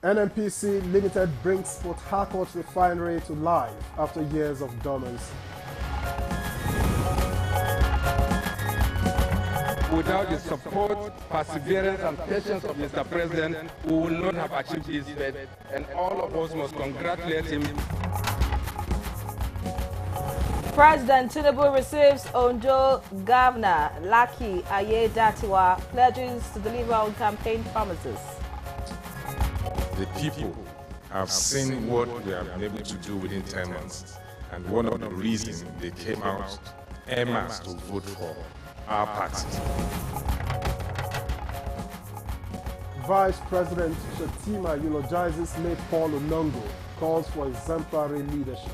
NNPC Limited brings Port Harcourt refinery to life after years of dormancy. Without the support, perseverance and patience of Mr. President, we will not have achieved this feat, and all of us must congratulate him. President Tinubu receives Ondo Governor Lucky Ayedatiwa, pledges to deliver on campaign promises. The people have seen what we have been able to do within 10 months, and one of the reasons they came out en masse to vote for our party. Vice President Shettima eulogizes late Paul Onongo, calls for exemplary leadership.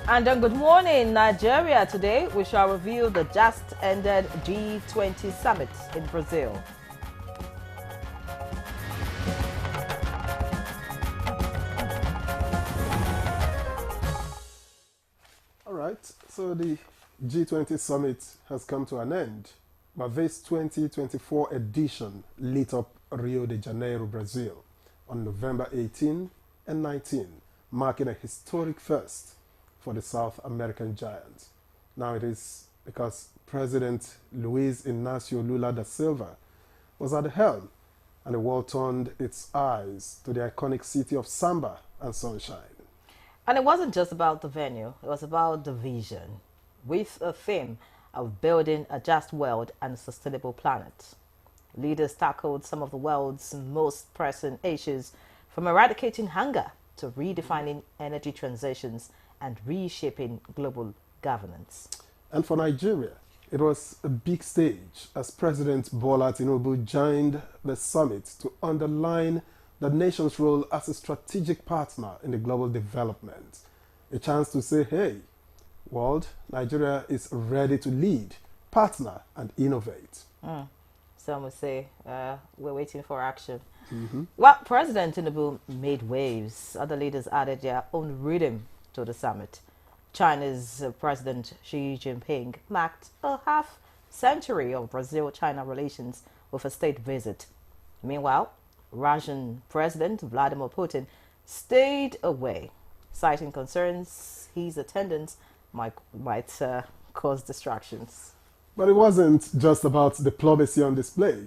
And good morning, Nigeria. Today we shall review the just ended G20 summit in Brazil. All right, so the G20 summit has come to an end, but this 2024 edition lit up Rio de Janeiro, Brazil on November 18 and 19, marking a historic first for the South American giant. Now it is because President Luiz Inácio Lula da Silva was at the helm, and the world turned its eyes to the iconic city of samba and sunshine. And it wasn't just about the venue, it was about the vision, with a theme of building a just world and a sustainable planet. Leaders tackled some of the world's most pressing issues, from eradicating hunger to redefining energy transitions and reshaping global governance. And for Nigeria, it was a big stage as President Bola Tinubu joined the summit to underline the nation's role as a strategic partner in the global development. A chance to say, hey, world, Nigeria is ready to lead, partner, and innovate. Some would say we're waiting for action. Well, President Tinubu made waves. Other leaders added their own rhythm to the summit. China's President Xi Jinping marked a half-century of Brazil-China relations with a state visit. Meanwhile, Russian President Vladimir Putin stayed away, citing concerns his attendance might cause distractions. But it wasn't just about diplomacy on display.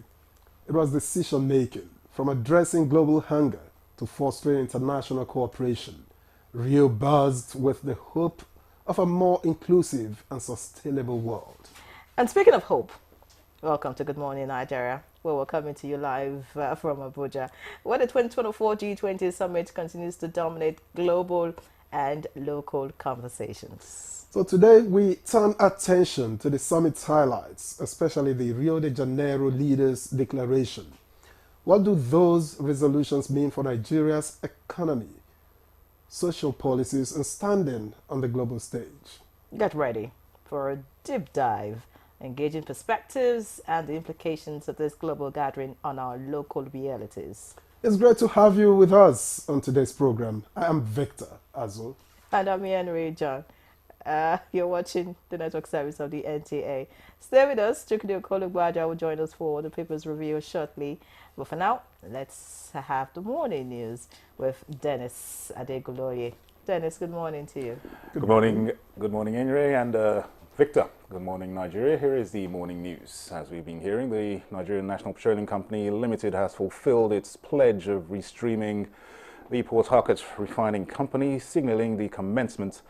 It was decision-making, from addressing global hunger to fostering international cooperation. Rio buzzed with the hope of a more inclusive and sustainable world. And speaking of hope, welcome to Good Morning Nigeria, where we're coming to you live from Abuja, where the 2024 G20 Summit continues to dominate global and local conversations. So today we turn attention to the summit's highlights, especially the Rio de Janeiro Leaders' Declaration. What do those resolutions mean for Nigeria's economy, social policies, and standing on the global stage? Get ready for a deep dive, engaging perspectives and the implications of this global gathering on our local realities. It's great to have you with us on today's program. I am Victor Azul. And I'm Henry John. You're watching the network service of the NTA. Stay with us. Chukudi Okolugbaja will join us for the People's Review shortly. But for now, let's have the morning news with Dennis Adeguloye. Dennis, good morning to you. Good morning, Henry, and Victor. Good morning, Nigeria. Here is the morning news. As we've been hearing, the Nigerian National Petroleum Company Limited has fulfilled its pledge of restreaming the Port Harcourt refining company, signaling the commencement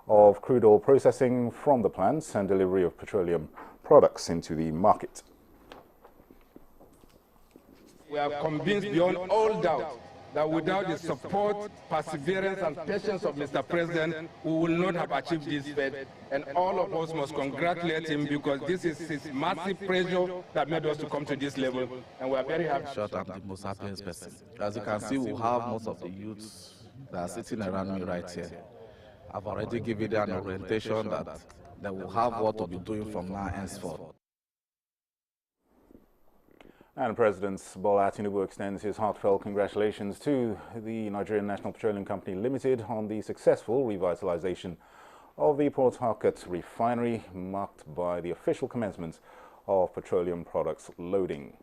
of crude oil processing from the plants and delivery of petroleum products into the market. We are convinced beyond all doubt that without the support, perseverance, and patience of Mr. President, we will not have achieved this feat. And all of us must congratulate him, because this is his massive pressure that made us to come to this level. And we are very happy. Short, I'm the most happiest person. As you can see, we have most of the youths that are sitting around me right here. I've already given them an orientation that they will have what to be doing from now henceforth. And President Bola Tinubu extends his heartfelt congratulations to the Nigerian National Petroleum Company Limited on the successful revitalization of the Port Harcourt refinery, marked by the official commencement of petroleum products loading.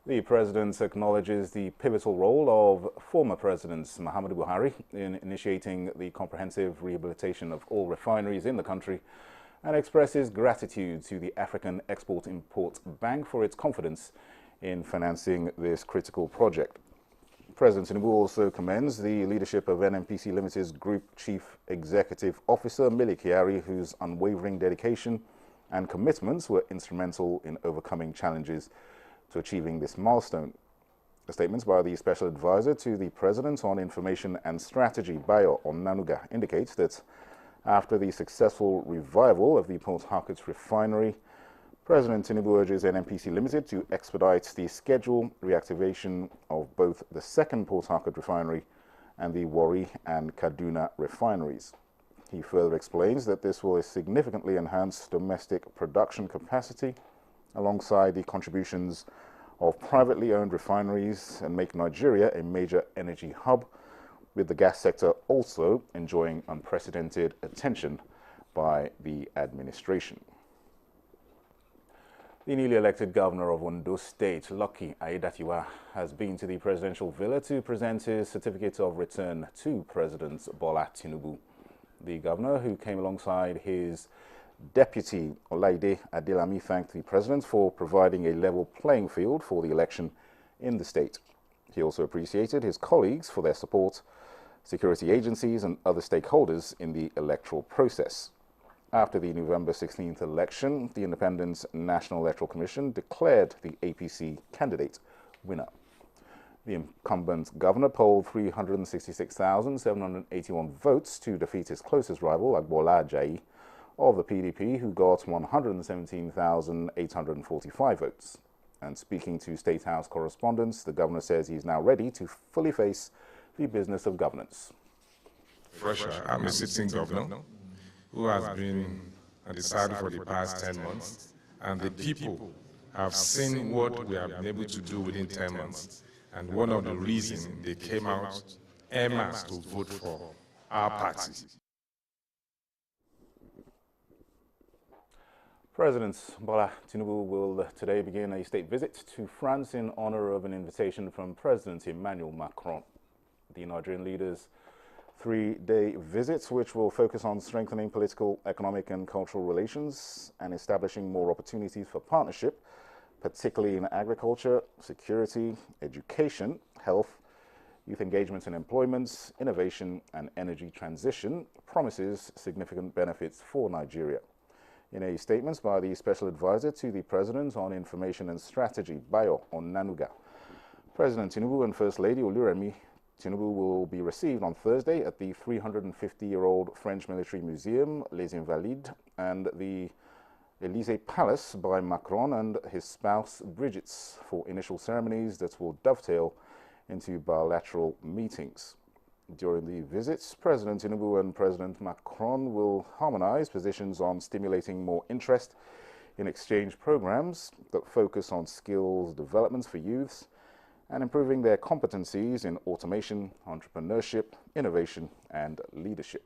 The President acknowledges the pivotal role of former Presidents Muhammadu Buhari in initiating the comprehensive rehabilitation of all refineries in the country and expresses gratitude to the African Export-Import Bank for its confidence in financing this critical project. President Tinubu also commends the leadership of NNPC Limited's Group Chief Executive Officer, Millie Kyari, whose unwavering dedication and commitments were instrumental in overcoming challenges to achieving this milestone. The statements by the Special Advisor to the President on Information and Strategy, Bayo Onanuga, indicates that after the successful revival of the Port Harcourt refinery, President Tinubu urges NNPC Limited to expedite the scheduled reactivation of both the second Port Harcourt refinery and the Warri and Kaduna refineries. He further explains that this will significantly enhance domestic production capacity alongside the contributions of privately owned refineries and make Nigeria a major energy hub, with the gas sector also enjoying unprecedented attention by the administration. The newly elected governor of Ondo State, Lucky Aiyedatiwa, has been to the presidential villa to present his certificate of return to President Bola Tinubu. The governor, who came alongside his deputy Olaide Adelami, thanked the president for providing a level playing field for the election in the state. He also appreciated his colleagues for their support, security agencies and other stakeholders in the electoral process. After the November 16th election, the Independent National Electoral Commission declared the APC candidate winner. The incumbent governor polled 366,781 votes to defeat his closest rival, Agbola Ajayi, of the PDP, who got 117,845 votes. And speaking to State House correspondents, the governor says he's now ready to fully face the business of governance. Russia, I'm a sitting governor who has been on the saddle for the past 10 months, and the people have seen what we have been able to do within 10 months. And one of the reasons they came out en masse to vote for our party. President Bola Tinubu will today begin a state visit to France in honor of an invitation from President Emmanuel Macron. The Nigerian leader's three-day visit, which will focus on strengthening political, economic and cultural relations and establishing more opportunities for partnership, particularly in agriculture, security, education, health, youth engagement and employment, innovation and energy transition, promises significant benefits for Nigeria. In a statement by the Special Advisor to the President on Information and Strategy, Bayo Onanuga, President Tinubu and First Lady Oluremi Tinubu will be received on Thursday at the 350-year-old French Military Museum, Les Invalides, and the Élysée Palace by Macron and his spouse Brigitte for initial ceremonies that will dovetail into bilateral meetings. During the visits, President Tinubu and President Macron will harmonize positions on stimulating more interest in exchange programs that focus on skills development for youths and improving their competencies in automation, entrepreneurship, innovation, and leadership.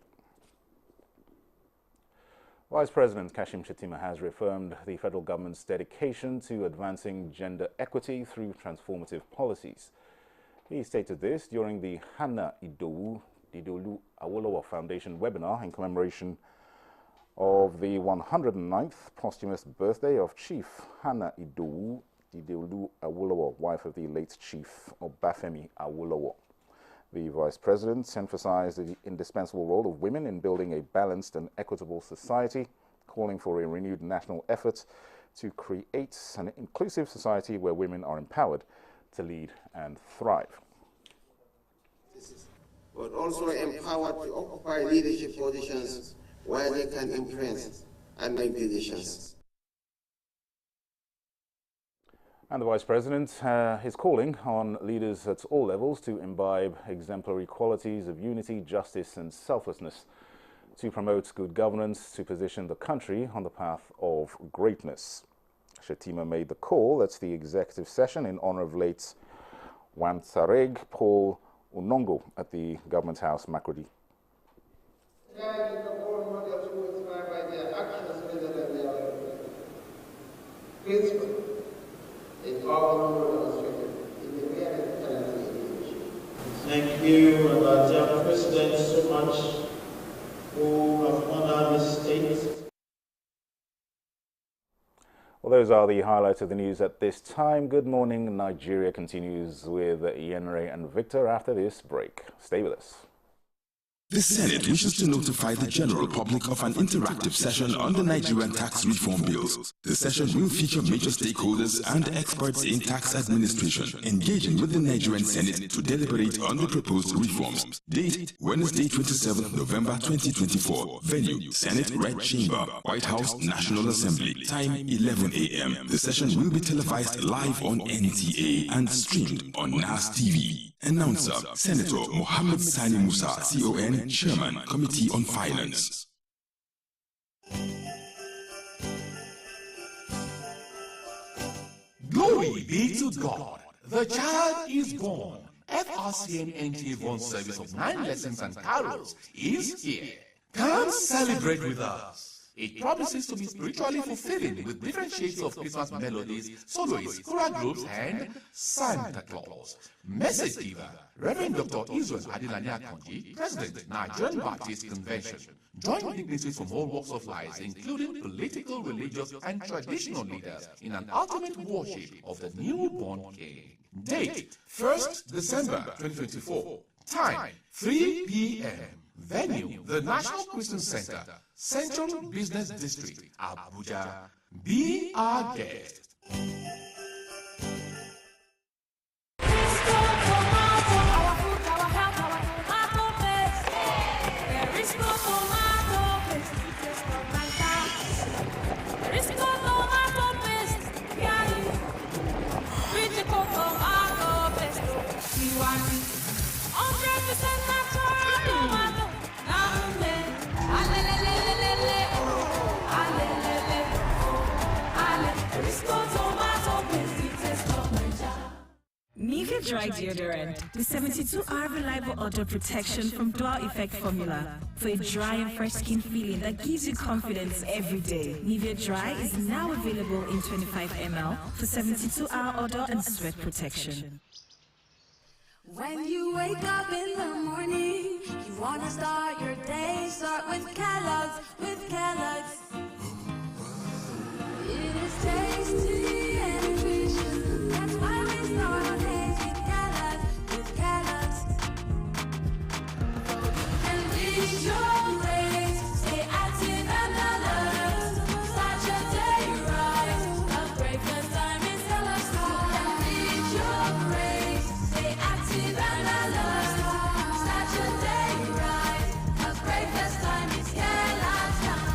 Vice President Kashim Shettima has reaffirmed the federal government's dedication to advancing gender equity through transformative policies. He stated this during the Hannah Idolu Awolowo Foundation webinar in commemoration of the 109th posthumous birthday of Chief Hannah Idolu Awolowo, wife of the late Chief Obafemi Awolowo. The Vice President emphasized the indispensable role of women in building a balanced and equitable society, calling for a renewed national effort to create an inclusive society where women are empowered to lead and thrive. But also empowered to occupy leadership positions where they can influence and make decisions. And the Vice President is calling on leaders at all levels to imbibe exemplary qualities of unity, justice and selflessness to promote good governance, to position the country on the path of greatness. Shetima made the call at the executive session in honor of late Wantareg Paul Unongo at the Government House, Makurdi. Thank you, dear President, so much who have honored the state. Well, those are the highlights of the news at this time. Good morning, Nigeria continues with Yenre and Victor after this break. Stay with us. The Senate wishes to notify the general public of an interactive session on the Nigerian tax reform bills. The session will feature major stakeholders and experts in tax administration engaging with the Nigerian Senate to deliberate on the proposed reforms. Date, Wednesday, 27th November 2024. Venue, Senate Red Chamber, White House, National Assembly. Time, 11 a.m. The session will be televised live on NTA and streamed on NAS TV. Announcer, Senator Mohammed Sani Musa, CON, Chairman, Committee on Finance. Glory be to God. The child is born. FRCN NTA Bond service of 9 lessons and carols is here. Come celebrate with us. It promises to be spiritually fulfilling with different shades of Christmas melodies, soloists, choral groups, and Santa Claus. Message giver, Reverend Dr. Israel Adilani Akonji, President, Nigerian Baptist Convention. Join dignitaries from all walks of life, including political, religious, and traditional leaders, in an ultimate worship of the newborn King. Date, 1st December 2024. Time, 3 p.m. Venue, the National Christian Center, Central Business District, Abuja. Be our guest. Nivea Dry Deodorant, the 72-hour reliable odor protection from dual effect formula for a dry and fresh skin feeling that gives you confidence every day. Nivea Dry is now available in 25 ml for 72-hour odor and sweat protection. When you wake up in the morning, you want to start your day, start with Kellogg's, It is tasty and nutritious. That's why we start our days with Kellogg's, And reach your grace, stay active and alert. Start your day right, a breakfast time is Kellogg's time. And reach your grace, stay active and alert. Start your day right, a breakfast time is Kellogg's time.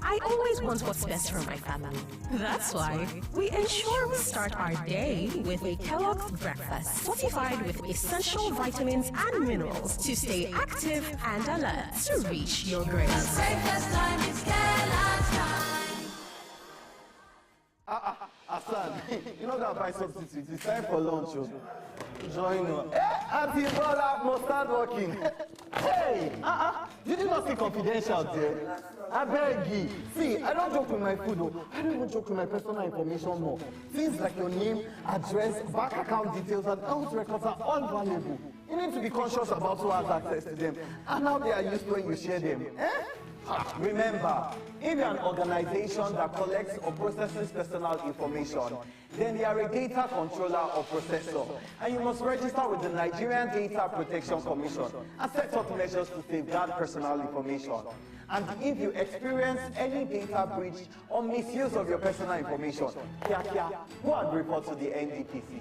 I always want what's best for my family. That's why we ensure we start our day with a Kellogg's breakfast, fortified with essential vitamins and minerals to stay active and alert to reach your grace. Breakfast time is Kellogg's time. Hassan, you know that buy substitute. It's time for lunch. Join us. Auntie Bola must start working. Hey, did you not see confidential there? I beg you. See, I don't joke with my food. I don't even joke with my personal information more. Things like your name, address, bank account details, and health records are all valuable. You need to be conscious about who has access to them and how they are used when you share them. Remember, if you're an organization that collects or processes personal information, then they are a data controller or processor, and you must register with the Nigerian Data Protection Commission and set up measures to safeguard personal information. And if you experience any data breach or misuse of your personal information, go and report to the NDPC.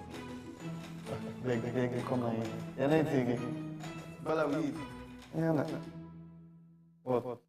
Come on. What?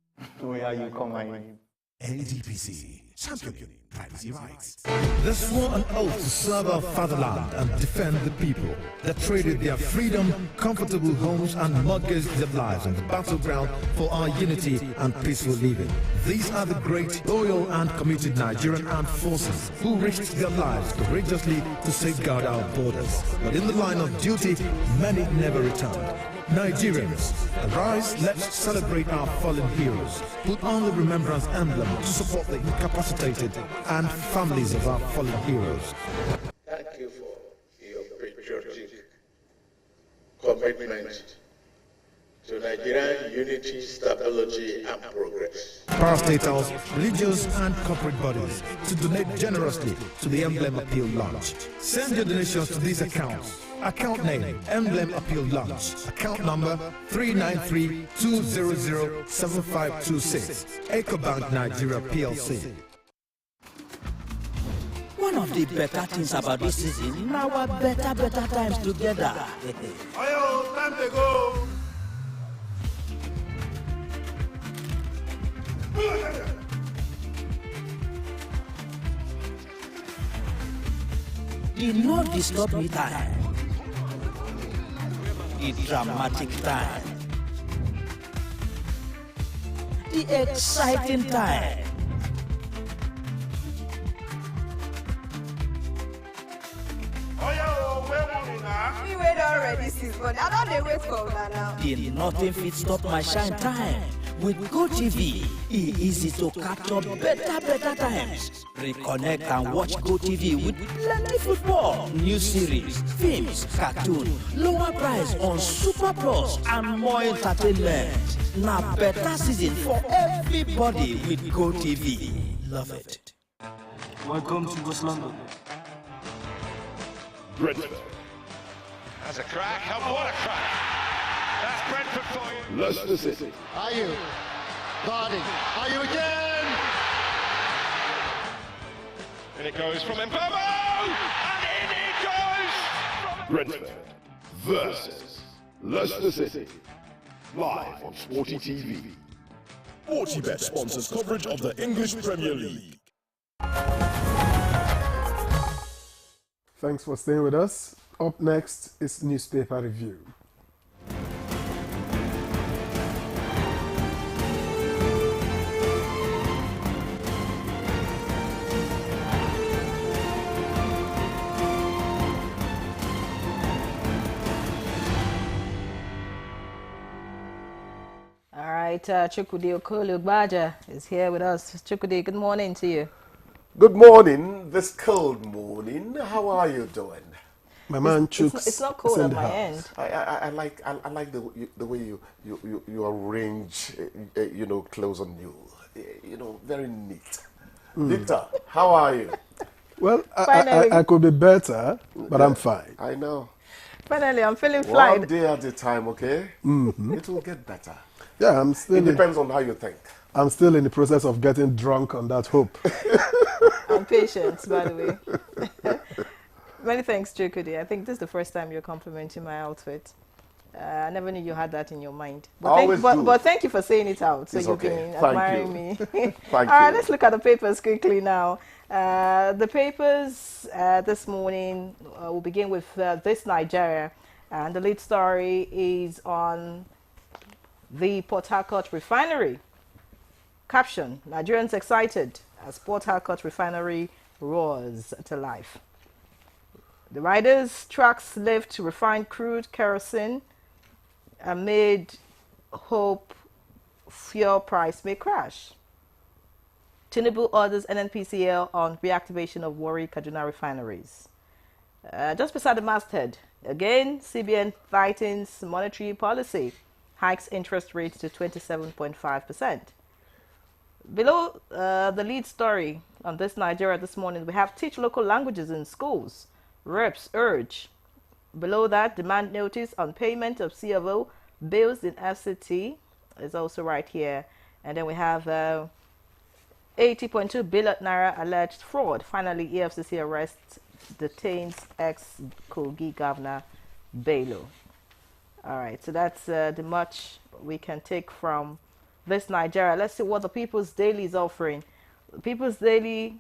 Where are you coming? NDPC, championing privacy rights. They swore an oath to serve our fatherland and defend the people. They traded their freedom, comfortable homes, and mortgaged their lives on the battleground for our unity and peaceful living. These are the great, loyal, and committed Nigerian armed forces who risked their lives courageously to safeguard our borders. But in the line of duty, many never returned. Nigerians, arise, let's celebrate our fallen heroes. Put on the remembrance emblem to support the incapacitated and families of our fallen heroes. Thank you for your patriotic commitment to Nigerian unity, stability, and progress. Parastatals, religious and corporate bodies to donate generously to the Emblem Appeal Launch. Send your donations to these accounts. Account name, Emblem Appeal Launch. Account number 393-200-7526. EcoBank Nigeria PLC. One of the better things about this season is our better times together. Ayo, time to go. The no disturb me time. The dramatic time. The exciting time. We wait already since, but I don't wait for una now. The nothing fit stop my shine time. With GoTV, it's easy to catch up better times. Reconnect and watch GoTV with plenty football, new series, films, cartoon, lower price on Super Plus, and more entertainment. Now better season for everybody with GoTV. Love it. Welcome to West London. Brentford. That's a crack, and what a crack! That's Brentford for you. Leicester City. Are you? Vardy. Are you again? And it goes from Mbemo! And in it goes! Brentford versus Leicester City. Live on Sporty TV. Sportybet sponsors coverage of the English Premier League. Thanks for staying with us. Up next is newspaper review. All right, Chukwudi Okolu is here with us. Chukwudi, good morning to you. Good morning, this cold morning. How are you doing? My man It's not cold at my end. I like the way you arrange clothes on you. Very neat. Victor, how are you? Well, I could be better, but I'm fine. I know. Finally, I'm feeling fine. One day at a time, okay? Mm-hmm. It will get better. Yeah, I'm still. It depends on how you think. I'm still in the process of getting drunk on that hope. I'm patient, by the way. Many thanks, Chukwudi. I think this is the first time you're complimenting my outfit. I never knew you had that in your mind. But thank you for saying it out. So you've been admiring me. All right, let's look at the papers quickly now. The papers this morning, we'll begin with This Nigeria. And the lead story is on the Port Harcourt refinery. Caption, Nigerians excited as Port Harcourt refinery roars to life. The riders' trucks lift refined crude kerosene amid hope fuel price may crash. Tinubu orders NNPCL on reactivation of Warri Kaduna refineries. Just beside the masthead, again, CBN tightens monetary policy, hikes interest rates to 27.5%. Below the lead story on This Nigeria this morning, we have teach local languages in schools. Reps urge. Below that, demand notice on payment of CFO bills in FCT is also right here. And then we have 80.2 billion naira alleged fraud. Finally, EFCC arrests, detains ex-Kogi Governor Bello. All right, so that's the much we can take from This Nigeria. Let's see what the People's Daily is offering. People's Daily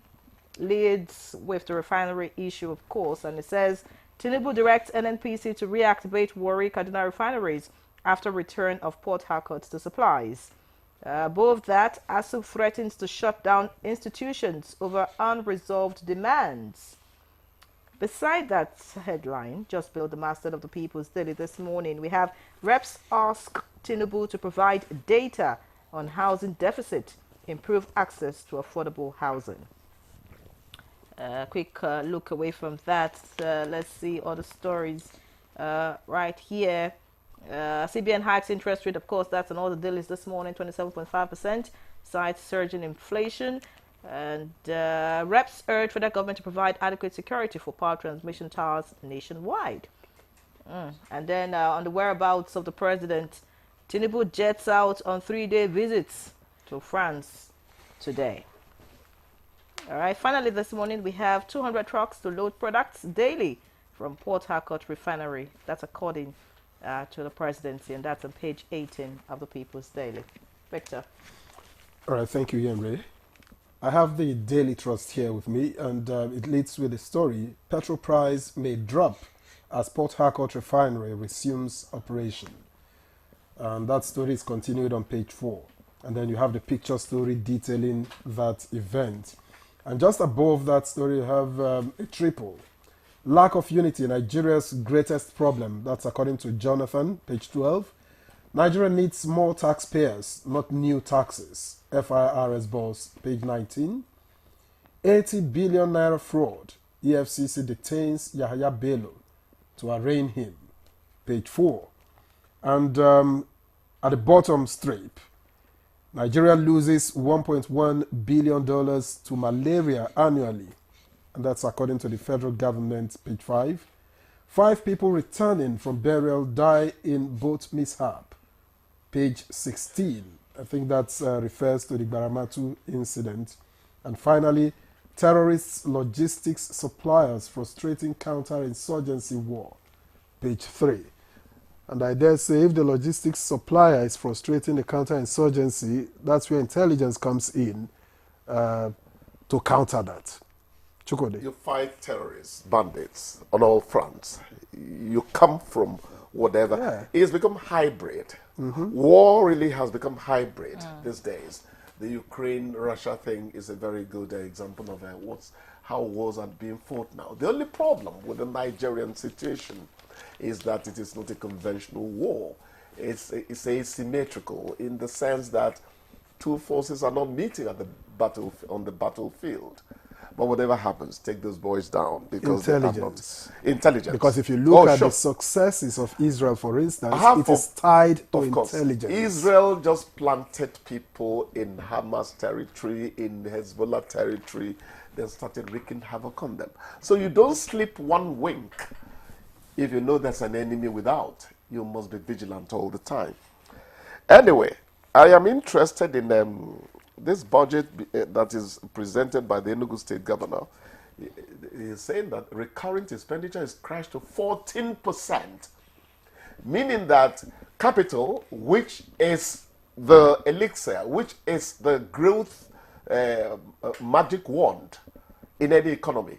leads with the refinery issue, of course, and it says Tinubu directs NNPC to reactivate Warri Kaduna refineries after return of Port Harcourt to supplies. Above that, ASU threatens to shut down institutions over unresolved demands. Beside that headline, just below the masthead of the People's Daily this morning, we have reps ask Tinubu to provide data on housing deficit, improve access to affordable housing. Quick look away from that. Let's see other stories right here. CBN hikes interest rate, of course, that's on all the dailies this morning, 27.5%, cites surging inflation. And reps urge federal government to provide adequate security for power transmission towers nationwide. And then on the whereabouts of the president, Tinubu jets out on 3-day visits to France today. All right, finally this morning we have 200 trucks to load products daily from Port Harcourt refinery. That's according to the presidency, and that's on page 18 of the People's Daily. Victor. All right, thank you, Yemre. I have the Daily Trust here with me, and it leads with a story. Petrol price may drop as Port Harcourt refinery resumes operation. And that story is continued on page 4. And then you have the picture story detailing that event. And just above that story, you have a triple. Lack of unity, Nigeria's greatest problem. That's according to Jonathan, page 12. Nigeria needs more taxpayers, not new taxes. FIRS boss, page 19. 80 billion naira fraud. EFCC detains Yahaya Bello to arraign him. Page 4. And at the bottom strip, Nigeria loses $1.1 billion to malaria annually. And that's according to the federal government, page 5. 5 people returning from burial die in boat mishap. Page 16. I think that refers to the Baramatu incident. And finally, terrorists, logistics suppliers frustrating counter-insurgency war. Page 3. And I dare say if the logistics supplier is frustrating the counter-insurgency, that's where intelligence comes in to counter that. Chukode. You fight terrorists, bandits on all fronts. You come from whatever. Yeah. It's become hybrid. War really has become hybrid these days. The Ukraine-Russia thing is a very good example of how wars are being fought now. The only problem with the Nigerian situation is that it is not a conventional war. It's asymmetrical in the sense that two forces are not meeting at the on the battlefield. But whatever happens, take those boys down because intelligence. Because if you look at the successes of Israel, for instance, it is tied to intelligence. Israel just planted people in Hamas territory, in Hezbollah territory, then started wreaking havoc on them. So you don't sleep one wink. If you know there's an enemy without, you must be vigilant all the time. Anyway, I am interested in this budget that is presented by the Enugu State Governor. He is saying that recurrent expenditure is crashed to 14%, meaning that capital, which is the elixir, which is the growth magic wand in any economy,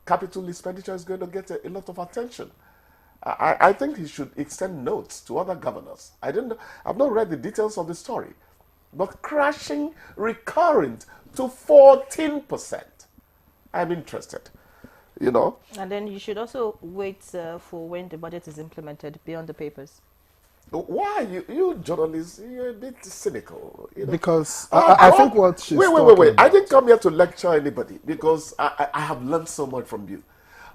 capital expenditure is going to get a lot of attention. I think he should extend notes to other governors. I've not read the details of the story, but crashing recurrent to 14%. I'm interested, you know. And then you should also wait for when the budget is implemented beyond the papers. Why? You journalists, you're a bit cynical. You know? Because I think what she's Wait. I didn't come here to lecture anybody because I have learned so much from you.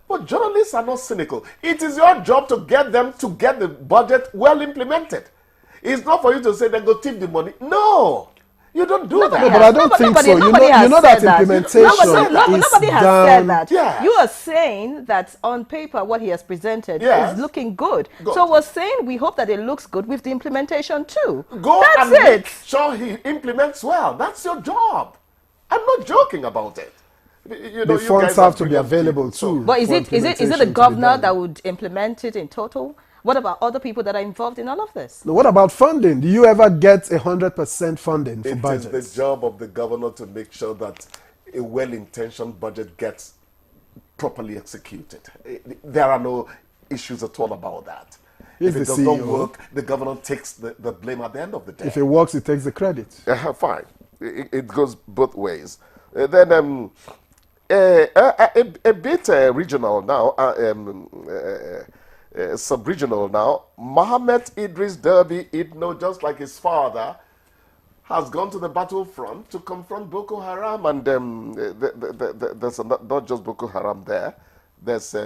But journalists are not cynical. It is your job to get them to get the budget well implemented. It's not for you to say they go tip the money. No, you don't do that. No, but I don't think so. You know that implementation nobody has said that. Yes. You are saying that on paper what he has presented is looking good. So we're saying we hope that it looks good with the implementation too. That's it. Make sure he implements well. That's your job. I'm not joking about it. The funds have to be available too. But is it the governor that would implement it in total? What about other people that are involved in all of this? Now, what about funding? Do you ever get 100% funding for It budgets? is the job of the governor to make sure that a well-intentioned budget gets properly executed. There are no issues at all about that. He's If it the does not CEO. work, the governor takes the blame at the end of the day. If it works, it takes the credit. Fine. It goes both ways. Then a bit regional now, sub-regional now. Mohammed Idris Derby Idno, just like his father, has gone to the battlefront to confront Boko Haram. And there's not just Boko Haram there. There's,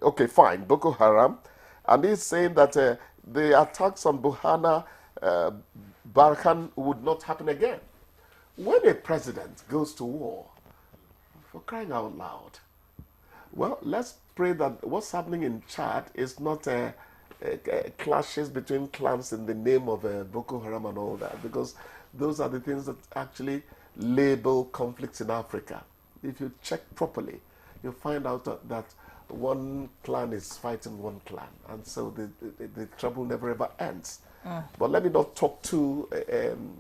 okay, fine, Boko Haram. And he's saying that the attacks on Buhana Barkhan would not happen again. When a president goes to war, for crying out loud, well, let's pray that what's happening in Chad is not clashes between clans in the name of Boko Haram and all that, because those are the things that actually label conflicts in Africa. If you check properly, you'll find out that one clan is fighting one clan, and so the trouble never ever ends. But let me not talk too...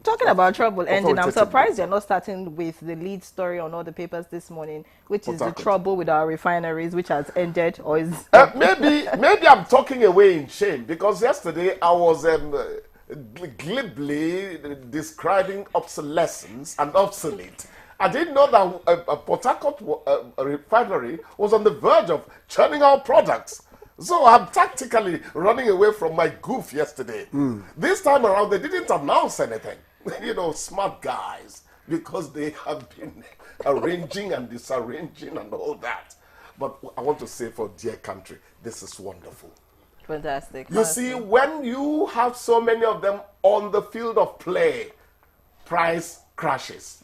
Talking about trouble ending, I'm authoritatively. surprised you're not starting with the lead story on all the papers this morning, which is the Harcourt. trouble with our refineries, which has ended or is... Maybe I'm talking away in shame, because yesterday I was glibly describing obsolescence and obsolete. I didn't know that Port Harcourt refinery was on the verge of churning out products. So I'm tactically running away from my goof yesterday. This time around, they didn't announce anything. You know, smart guys, because they have been arranging and disarranging and all that. But I want to say for dear country, this is wonderful. Fantastic. You see, when you have so many of them on the field of play, price crashes.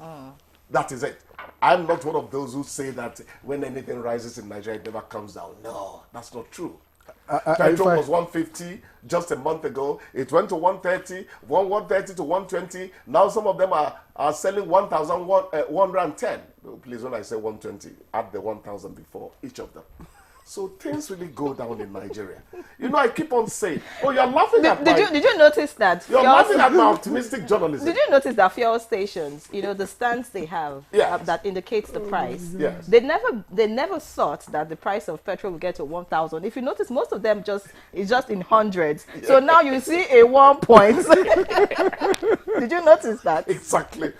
That is it. I'm not one of those who say that when anything rises in Nigeria, it never comes down. No, that's not true. Petrol was 150 just a month ago. It went to 130, 130 to 120. Now some of them are selling 1,110. Please, when I say 120, add the 1,000 before each of them. So things really go down in Nigeria. You know, I keep on saying, oh, you're laughing at my... Did you notice that? You're laughing at my optimistic journalism. Did you notice that fuel stations, you know, the stands they have that indicates the price? Yes. They never thought that the price of petrol would get to 1,000. If you notice, most of them is just in hundreds. So now you see a 1 point. Did you notice that? Exactly.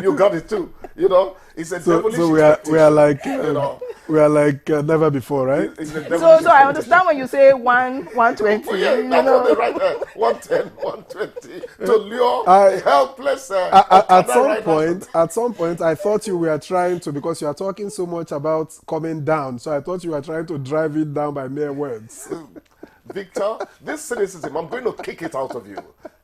You got it too. You know, it's a devilish So we are like you know. we are like never before, right? So I understand when you say 120. Oh, yeah, you that's know. what they write there. 110, 120 to lure helpless. At some point, I thought you were trying to, because you are talking so much about coming down. So I thought you were trying to drive it down by mere words. Victor, this cynicism, I'm going to kick it out of you.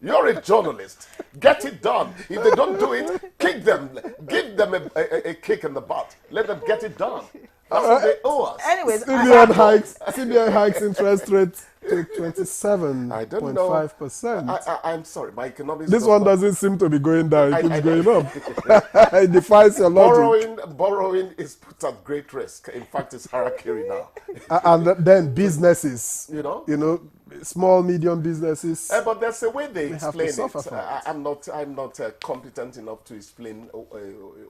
You're a journalist. Get it done. If they don't do it, kick them. Give them a kick in the butt. Let them get it done. That's what they owe us. Anyways, CBN hikes interest rate to 27.5%. I'm sorry, my economics... This one doesn't seem to be going down. It keeps going up. It defies your logic. Borrowing is put at great risk. In fact, it's harakiri now. And then businesses, you know, small, medium businesses. But there's a way they explain have to suffer it. for it. I'm not competent enough to explain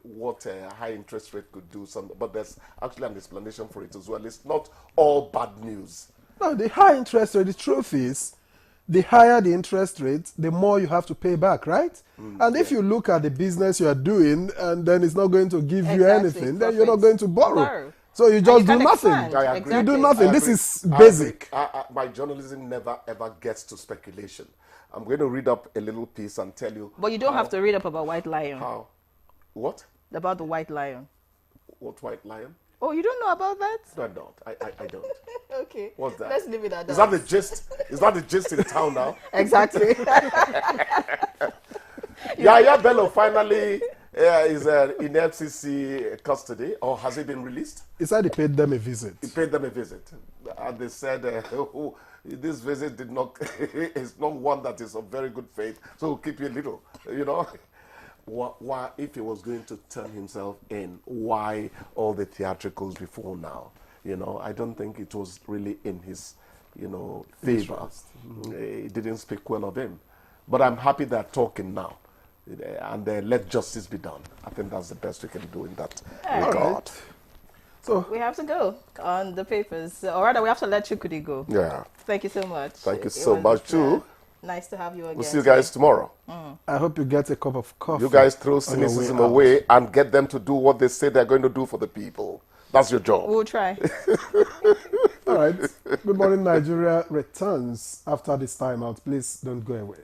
what a high interest rate could do. But there's actually an explanation for it as well. It's not all bad news. No, the high interest rate, the truth is, the higher the interest rate, the more you have to pay back, right? And if you look at the business you are doing, and then it's not going to give you anything, then you're not going to borrow. So you just do nothing. I agree. You do nothing. This is basic. My journalism never ever gets to speculation. I'm going to read up a little piece and tell you. But you don't have to read up about White Lion. How? What? About the White Lion. What White Lion? Oh, you don't know about that? No, I don't. I don't. Okay. What's that? Let's leave it at that. Is that the gist? Is that the gist in town now? Exactly. Yaya Bello finally is in FCC custody, or has he been released? He said he paid them a visit. He paid them a visit. And they said, this visit is not one that is of very good faith, so we'll keep you a little, you know. Why, if he was going to turn himself in, why all the theatricals before now? You know, I don't think it was really in his favor. It didn't speak well of him. But I'm happy they're talking now. And let justice be done. I think that's the best we can do in that regard. Right. So we have to go on the papers. Or rather, we have to let Chukwudi go. Yeah. Thank you so much. Thank you so much, too. Nice to have you again. We'll see you guys tomorrow. I hope you get a cup of coffee. You guys throw cynicism away and get them to do what they say they're going to do for the people. That's your job. We'll try. All right. Good Morning Nigeria returns after this timeout. Please don't go away.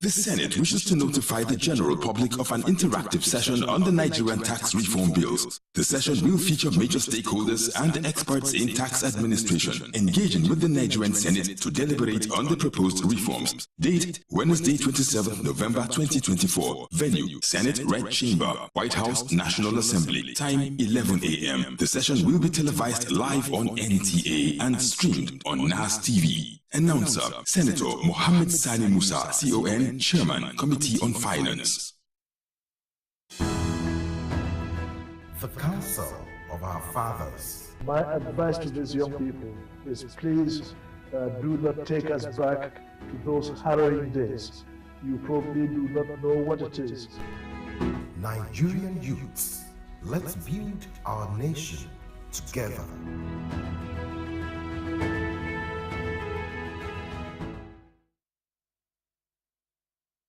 The Senate wishes to notify the general public of an interactive session on the Nigerian tax reform bills. The session will feature major stakeholders and experts in tax administration engaging with the Nigerian Senate to deliberate on the proposed reforms. Date, Wednesday, 27th November 2024. Venue, Senate Red Chamber, White House National Assembly. Time, 11 a.m. The session will be televised live on NTA and streamed on NAS TV. Announcer, Senator Mohammed Sani Musa, CON, Chairman, Committee on Finance. The Council of Our Fathers. My advice to these young people is please do not take us back to those harrowing days. You probably do not know what it is. Nigerian youths, let's build our nation together.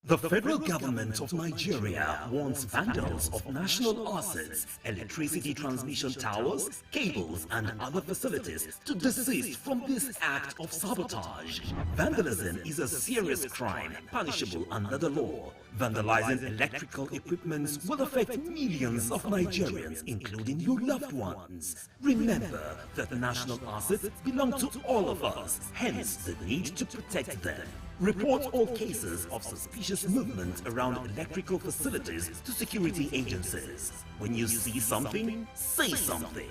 The federal government of Nigeria warns vandals of national assets, electricity transmission towers, cables, and other facilities to desist from this act of sabotage. Vandalism is a serious crime punishable under the law. Vandalizing electrical equipment will affect millions of Nigerians, including your loved ones. Remember that national assets belong to all of us, hence the need to protect them. Report all cases of suspicious movement around electrical facilities to security agencies. When you see something, say something.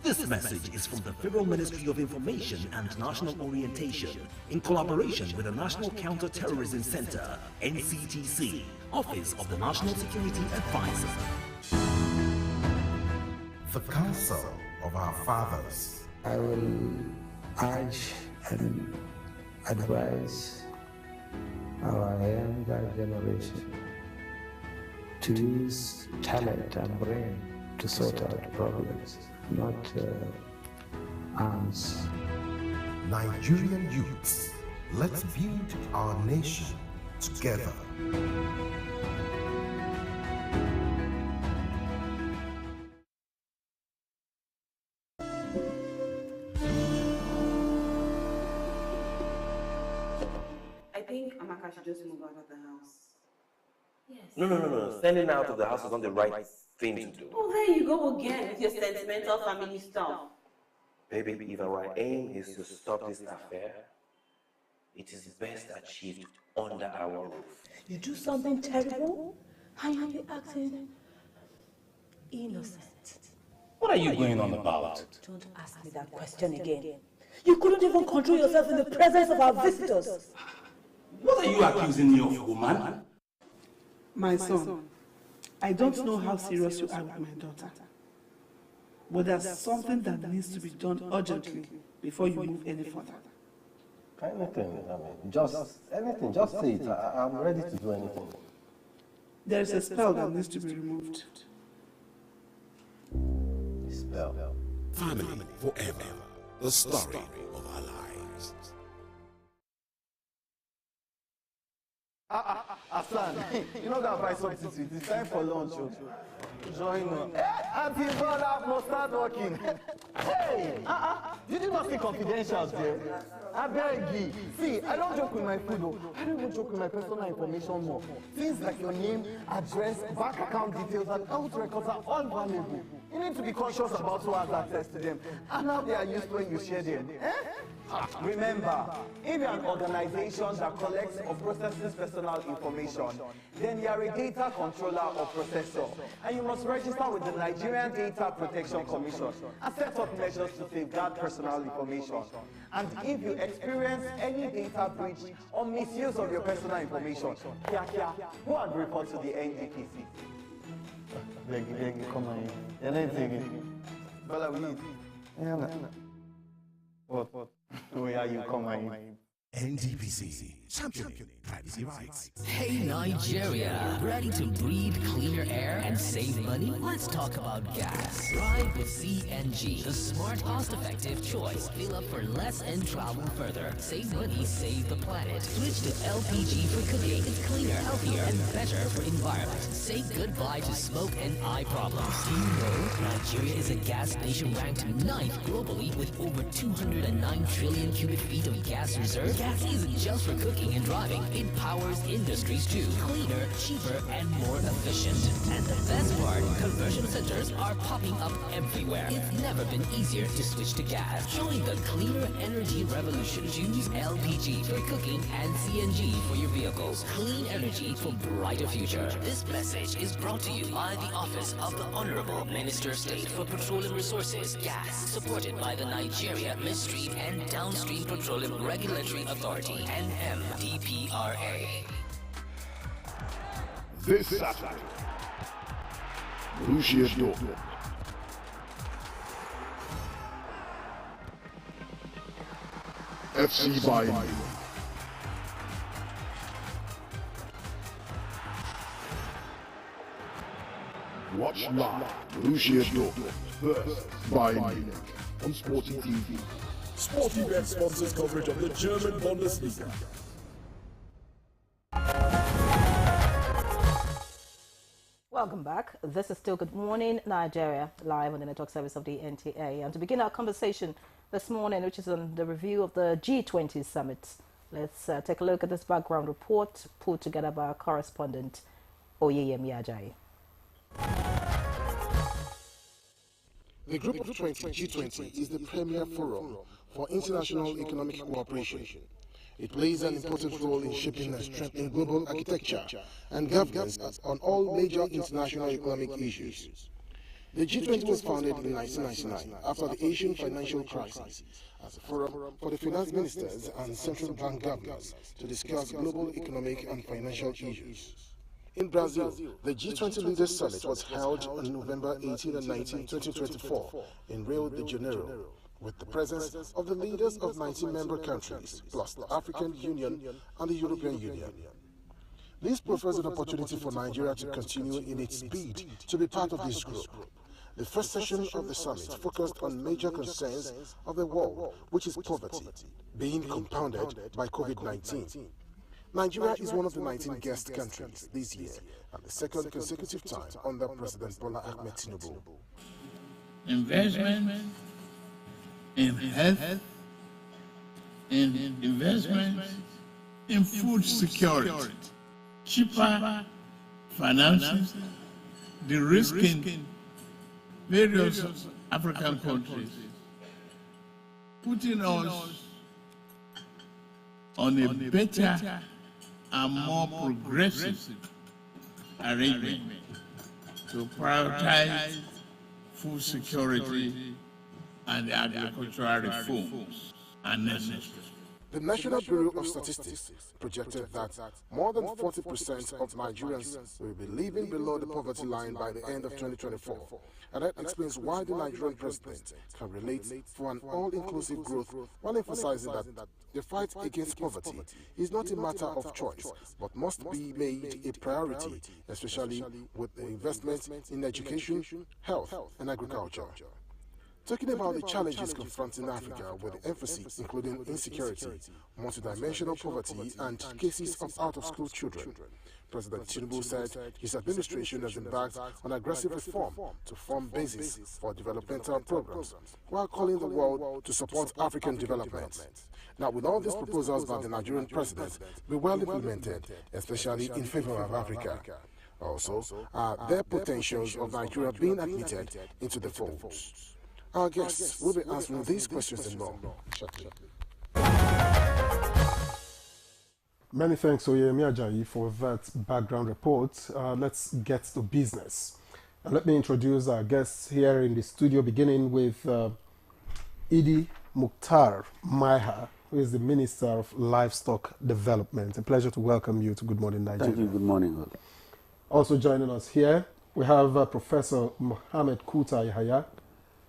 This message is from the Federal Ministry of Information and National Orientation in collaboration with the National Counter-Terrorism Center, NCTC, Office of the National Security Advisor. The Council of Our Fathers. I will urge and advise our younger generation to use talent and brain to sort out problems, not arms. Nigerian youths, let's build our nation together. I think Amaka should just move out of the house. Yes. No. Standing out of the house is not the right thing to do. Oh, there you go again with your sentimental family stuff. Baby, if our aim is to stop this affair, it is best achieved under our roof. You do something terrible, and you'll be acting innocent. What are you going on about? Don't ask me that question again. You couldn't even control yourself in the presence of our visitors. What are you accusing me of, woman? My son, I don't know how serious you are with my daughter, but there's something that needs to be done urgently before you move any further. Anything, just anything, just say it. I'm ready to do anything. There is a spell that needs to be removed. Spell. Family forever. The story of our lives. Aslan, you know that buy something to eat. It's time for lunch. Join us. Auntie Bola must start working. Hey! Did you not see confidentials there? I beg you. See, I don't joke with my food. I don't even joke with my personal information more. Things like your name, address, bank account details, and health records are all valuable. You need to be conscious about who has access to them and how they are used when you share them. Remember, if you're an organization that collects or processes personal information, then you're a data controller or processor, and you must register with the Nigerian Data Protection Commission and set up measures to safeguard personal information. And if you experience any data breach or misuse of your personal information, go and report to the NDPC. Come on. You're not taking. Bella, we need. What? Where you come and NDPC, championing privacy rights. Hey Nigeria, ready to breathe cleaner air and save money? Let's talk about gas. Ride with CNG, the smart, cost-effective choice. Fill up for less and travel further. Save money, save the planet. Switch to LPG for cooking. It's cleaner, healthier, and better for environment. Say goodbye to smoke and eye problems. Do you know Nigeria is a gas nation ranked 9th globally with over 209 trillion cubic feet of gas reserve? Gas isn't just for cooking and driving. It powers industries too. Cleaner, cheaper, and more efficient. And the best part, conversion centers are popping up everywhere. It's never been easier to switch to gas. Join the cleaner energy revolution. Choose LPG for cooking and CNG for your vehicles. Clean energy for brighter future. This message is brought to you by the Office of the Honorable Minister of State for Petroleum Resources, Gas, supported by the Nigeria Midstream and Downstream Petroleum Regulatory Authority, NMDPRA. This Saturday, Borussia Dortmund FC Bayern Munich watch live Borussia Dortmund versus Bayern Munich on Sporty TV. Sporty Bet sponsors coverage of the German Bundesliga. Welcome back. This is still Good Morning Nigeria, live on the network service of the NTA. And to begin our conversation this morning, which is on the review of the G20 summit, let's take a look at this background report put together by our correspondent, Oyeyemi Ajayi. The Group of 20, G20, is the premier forum for international economic cooperation. It plays an important role in shaping and strengthening global architecture and governance on all major international economic issues. The G20 was founded in 1999 after the Asian financial crisis as a forum for the finance ministers and central bank governors to discuss global economic and financial issues. In Brazil, the G20 Leaders Summit was held on November 18 and 19, 2024 in Rio de Janeiro, with the presence of the leaders of 19 member countries, plus the African Union and the European Union. This provides an opportunity for Nigeria to continue in its bid to be part of this group. The first session of the summit focused on major concerns of the world, which is poverty, being compounded by COVID-19. Nigeria is one of the 19 guest countries this year, and the second consecutive time under President Bola Ahmed Tinubu. Investment in health, in investment in food security, cheaper finances, de-risking various African countries, putting us on a better and more progressive arrangement to prioritize food security and agricultural reforms are necessary. The National Bureau of Statistics projected that more than 40% of Nigerians will be living below the poverty line by the end of 2024. And that explains why the Nigerian president can relate for an all-inclusive growth while emphasizing that the fight against poverty is not a matter of choice, but must be made a priority, especially with the investment in education, health, and agriculture. Talking about the challenges confronting Africa with the emphasis including insecurity, multidimensional poverty, and cases of out-of-school children, President Tinubu said his administration has embarked on aggressive reform to form basis for developmental programs, while calling the world to support African development. Now, with all these proposals by the Nigerian president be well implemented, especially in favor of Africa. Also, are there potentials of Nigeria being admitted into the fold? Our guests will be answering these questions and more. Many thanks, Oyeyemi Ajayi, for that background report. Let's get to business. Let me introduce our guests here in the studio, beginning with Idi Mukhtar Maiha, who is the Minister of Livestock Development. A pleasure to welcome you to Good Morning Nigeria. Thank you. Good morning. Also joining us here, we have Professor Mohammed Kuta Yahaya,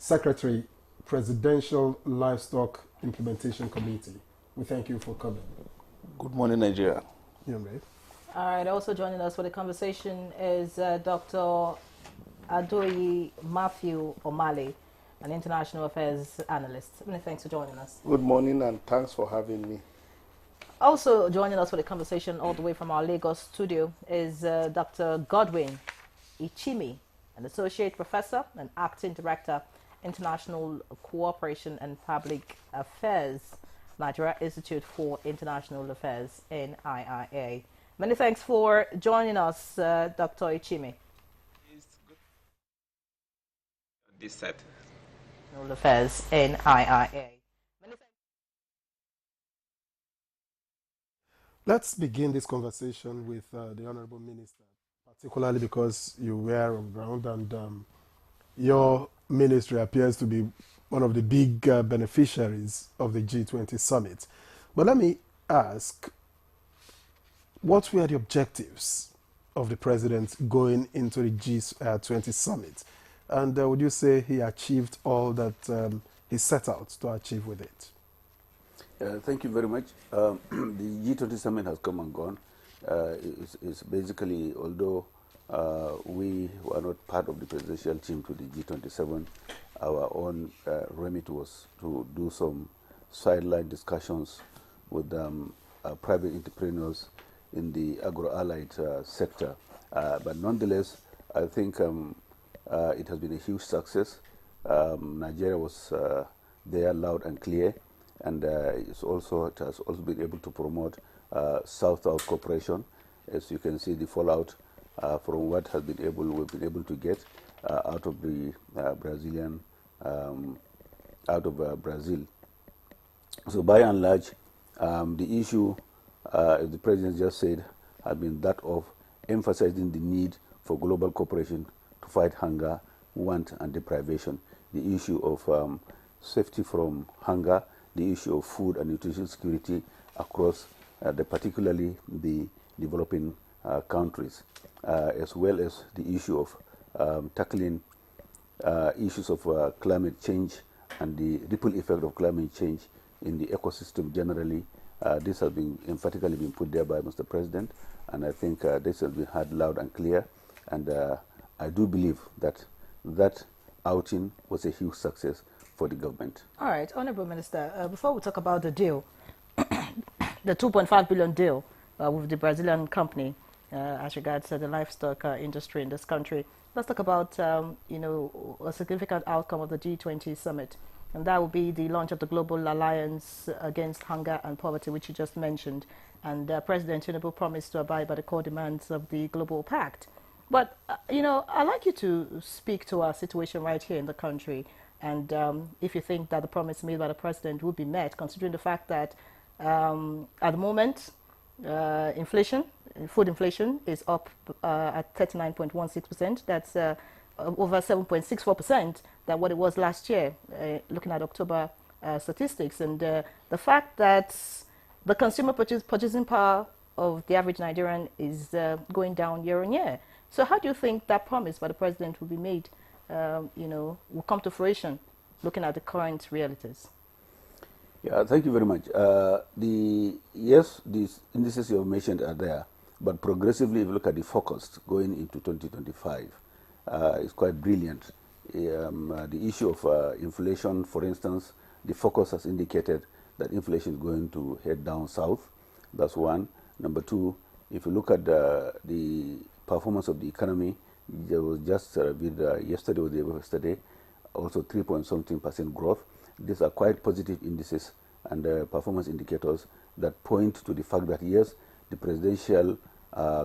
Secretary, Presidential Livestock Implementation Committee. We thank you for coming. Good morning, Nigeria. Young lady. All right, also joining us for the conversation is Dr. Adoyi Matthew Omale, an international affairs analyst. Many thanks for joining us. Good morning and thanks for having me. Also joining us for the conversation all the way from our Lagos studio is Dr. Godwin Ichimi, an associate professor and acting director, International Cooperation and Public Affairs, Nigeria Institute for International Affairs, NIIA. Many thanks for joining us, Dr. Ichimi. This set. International Affairs, NIIA. Let's begin this conversation with the Honorable Minister, particularly because you were on ground and your ministry appears to be one of the big beneficiaries of the G20 summit. But let me ask, what were the objectives of the president going into the G20 summit? And would you say he achieved all that he set out to achieve with it? Thank you very much. The G20 summit has come and gone. It's basically, although we were not part of the presidential team to the G27, our own remit was to do some sideline discussions with private entrepreneurs in the agro-allied sector. But nonetheless, I think it has been a huge success. Nigeria was there loud and clear, and it has also been able to promote South-South cooperation. As you can see, the fallout from what we've been able to get out of the Brazil. So by and large, the issue, as the president just said, has been that of emphasizing the need for global cooperation to fight hunger, want, and deprivation. The issue of safety from hunger, the issue of food and nutrition security across particularly the developing countries, as well as the issue of tackling issues of climate change and the ripple effect of climate change in the ecosystem generally. This has been emphatically been put there by Mr. President, and I think this has been heard loud and clear, and I do believe that that outing was a huge success for the government. All right, Honorable Minister, before we talk about the deal, the 2.5 billion deal with the Brazilian company as regards the livestock industry in this country, let's talk about a significant outcome of the G20 summit, and that will be the launch of the Global Alliance Against Hunger and Poverty, which you just mentioned, and President Tinubu promised to abide by the core demands of the Global Pact. But, I'd like you to speak to our situation right here in the country, and if you think that the promise made by the president will be met, considering the fact that at the moment, food inflation is up at 39.16%. That's over 7.64% than what it was last year, looking at October statistics. And the fact that the consumer purchasing power of the average Nigerian is going down year on year. So how do you think that promise by the president will be made, will come to fruition, looking at the current realities? Yeah, thank you very much. Yes, these indices you have mentioned are there, but progressively, if you look at the forecast going into 2025, it's quite brilliant. The issue of inflation, for instance, the forecast has indicated that inflation is going to head down south. That's one. Number two, if you look at the performance of the economy, there was just yesterday or the day before yesterday, also 3.something% growth. These are quite positive indices and performance indicators that point to the fact that, yes, the presidential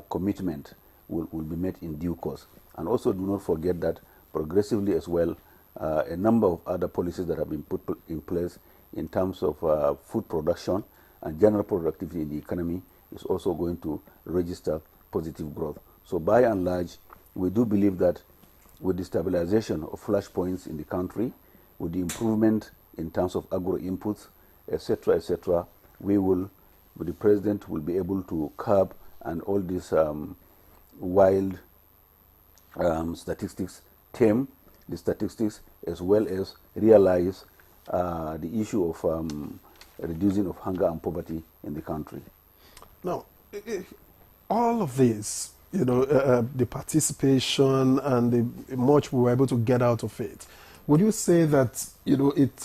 commitment will be met in due course. And also do not forget that progressively as well, a number of other policies that have been put in place in terms of food production and general productivity in the economy is also going to register positive growth. So by and large, we do believe that with the stabilization of flashpoints in the country, with the improvement in terms of agro inputs, etc., the president will be able to curb and all these wild statistics, tame the statistics, as well as realize the issue of reducing of hunger and poverty in the country. Now, all of this, the participation and the much we were able to get out of it, would you say that, it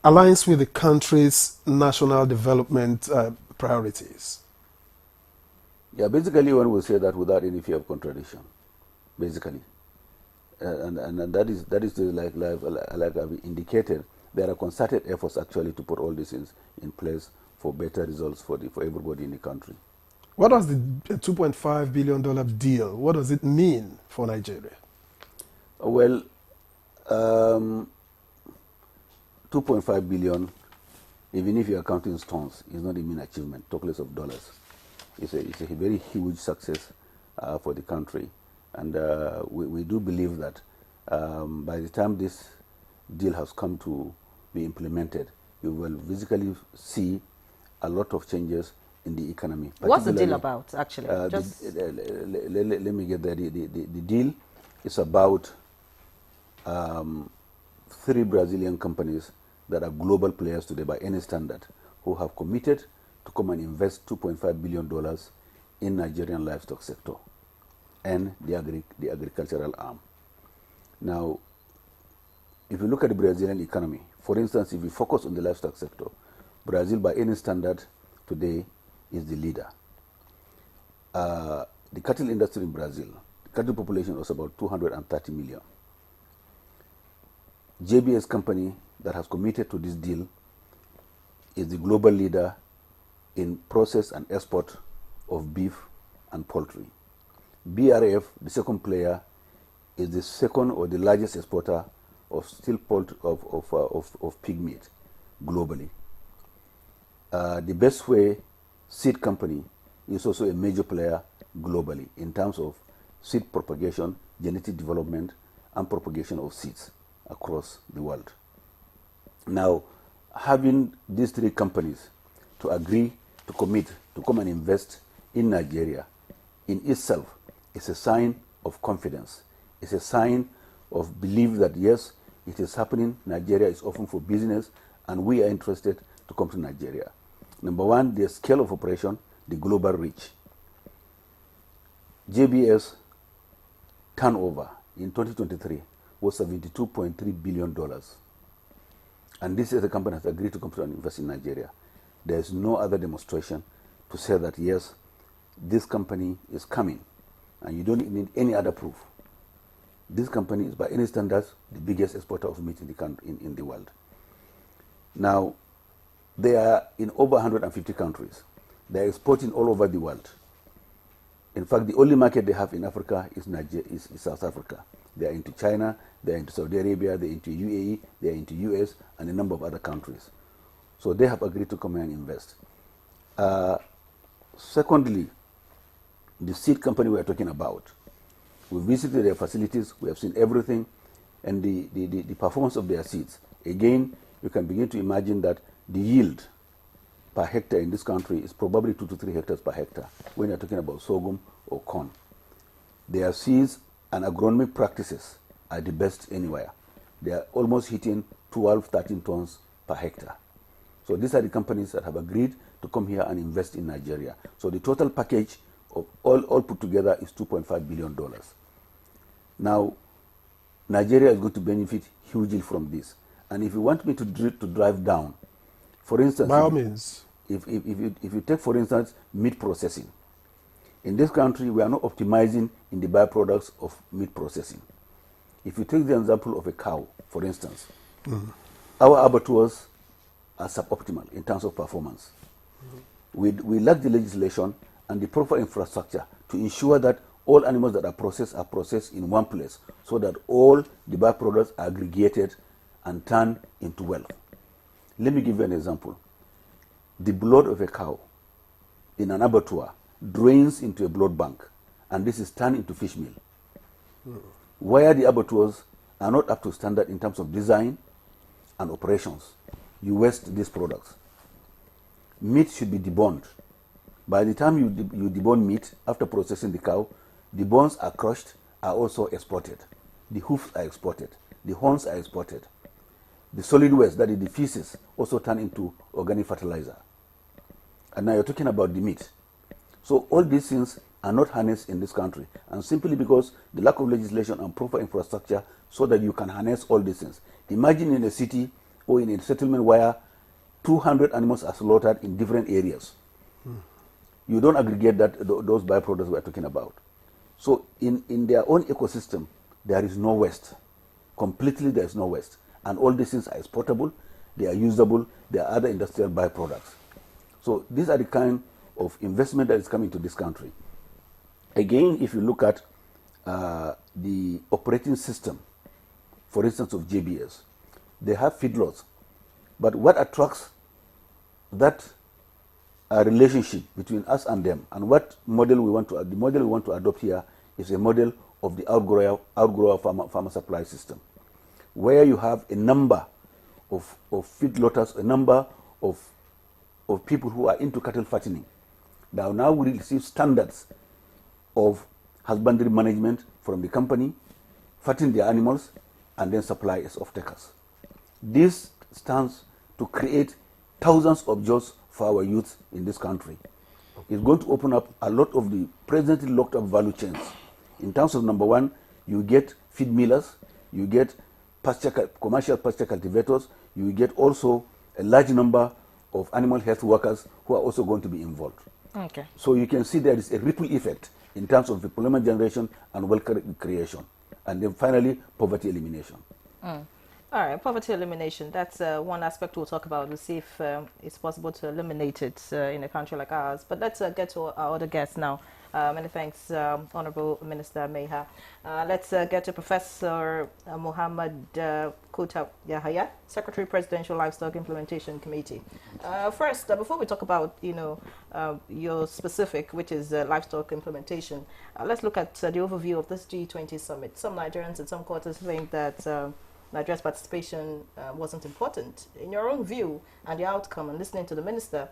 aligns with the country's national development priorities? Yeah, basically one will say that without any fear of contradiction, basically. And that is like I've indicated, there are concerted efforts actually to put all these things in place for better results for everybody in the country. What does the $2.5 billion deal, what does it mean for Nigeria? Well, 2.5 billion, even if you are counting stones, is not a mean achievement, talk less of dollars. It's a very huge success for the country. And we do believe that by the time this deal has come to be implemented, you will physically see a lot of changes in the economy. What's the deal about, actually? Let me get there. The deal is about 3 Brazilian companies that are global players today by any standard, who have committed to come and invest $2.5 billion in Nigerian livestock sector and the agricultural arm. Now, if you look at the Brazilian economy, for instance, if we focus on the livestock sector, Brazil by any standard today is the leader. The cattle industry in Brazil, the cattle population was about 230 million. JBS company that has committed to this deal is the global leader in process and export of beef and poultry. BRF, the second player, is the second or the largest exporter of steel poultry of pig meat globally. The Best Way seed company is also a major player globally in terms of seed propagation, genetic development, and propagation of seeds across the world. Now, having these 3 companies to agree to commit to come and invest in Nigeria in itself is a sign of confidence. It's a sign of belief that yes, it is happening. Nigeria is open for business and we are interested to come to Nigeria. Number one, the scale of operation, the global reach. JBS turnover in 2023 was $72.3 billion. And this is a company that has agreed to come to and invest in Nigeria. There is no other demonstration to say that yes, this company is coming and you don't need any other proof. This company is by any standards the biggest exporter of meat in the world. Now, they are in over 150 countries. They are exporting all over the world. In fact, the only market they have in Africa is South Africa. They are into China, they are into Saudi Arabia, they are into UAE, they are into US, and a number of other countries. So they have agreed to come and invest. Secondly, the seed company we are talking about, we visited their facilities, we have seen everything, and the performance of their seeds. Again, you can begin to imagine that the yield per hectare in this country is probably 2 to 3 hectares per hectare when you're talking about sorghum or corn. Their seeds and agronomic practices are the best anywhere. They are almost hitting 12, 13 tons per hectare. So these are the companies that have agreed to come here and invest in Nigeria. So the total package of all put together is $2.5 billion. Now, Nigeria is going to benefit hugely from this. And if you want me to drive down, for instance, by all means, if you take, for instance, meat processing, in this country, we are not optimizing in the byproducts of meat processing. If you take the example of a cow, for instance, our abattoirs are suboptimal in terms of performance. We lack the legislation and the proper infrastructure to ensure that all animals that are processed in one place so that all the byproducts are aggregated and turned into wealth. Let me give you an example. The blood of a cow in an abattoir drains into a blood bank, and this is turned into fish meal. Where the abattoirs are not up to standard in terms of design and operations, you waste these products. Meat should be deboned. By the time you debone meat after processing the cow, the bones are crushed, are also exported. The hoofs are exported. The horns are exported. the solid waste, that is the feces, also turn into organic fertilizer. And now you're talking about the meat. So all these things are not harnessed in this country, and simply because the lack of legislation and proper infrastructure so that you can harness all these things. Imagine in a city or in a settlement where 200 animals are slaughtered in different areas. You don't aggregate those byproducts we're talking about. So in their own ecosystem, there is no waste. Completely there is no waste. And all these things are exportable, they are usable, there are other industrial byproducts. So these are the kind of investment that is coming to this country. Again, if you look at the operating system, for instance, of JBS, they have feedlots. But what attracts that relationship between us and them, and what model we want to, the model we want to adopt here is a model of the outgrower farmer supply system, where you have a number of feedlotters, a number of people who are into cattle fattening. Now we receive standards of husbandry management from the company, fatten their animals, and then supply as off-takers. This stands to create thousands of jobs for our youth in this country. It's going to open up a lot of the presently locked up value chains. In terms of number one, you get feed millers, you get commercial pasture cultivators, you get also a large number of animal health workers who are also going to be involved. Okay. So you can see there is a ripple effect in terms of employment generation and wealth creation. And then finally, poverty elimination. All right, poverty elimination, that's one aspect we'll talk about. We'll see if it's possible to eliminate it in a country like ours. But let's get to our other guests now. Many thanks, Honorable Minister Meha. Let's get to Professor Muhammad Kota Yahaya, Secretary Presidential Livestock Implementation Committee. First, before we talk about your specific, which is livestock implementation, let's look at the overview of this G20 summit. Some Nigerians in some quarters think that Nigeria's participation wasn't important. In your own view and the outcome, and listening to the minister,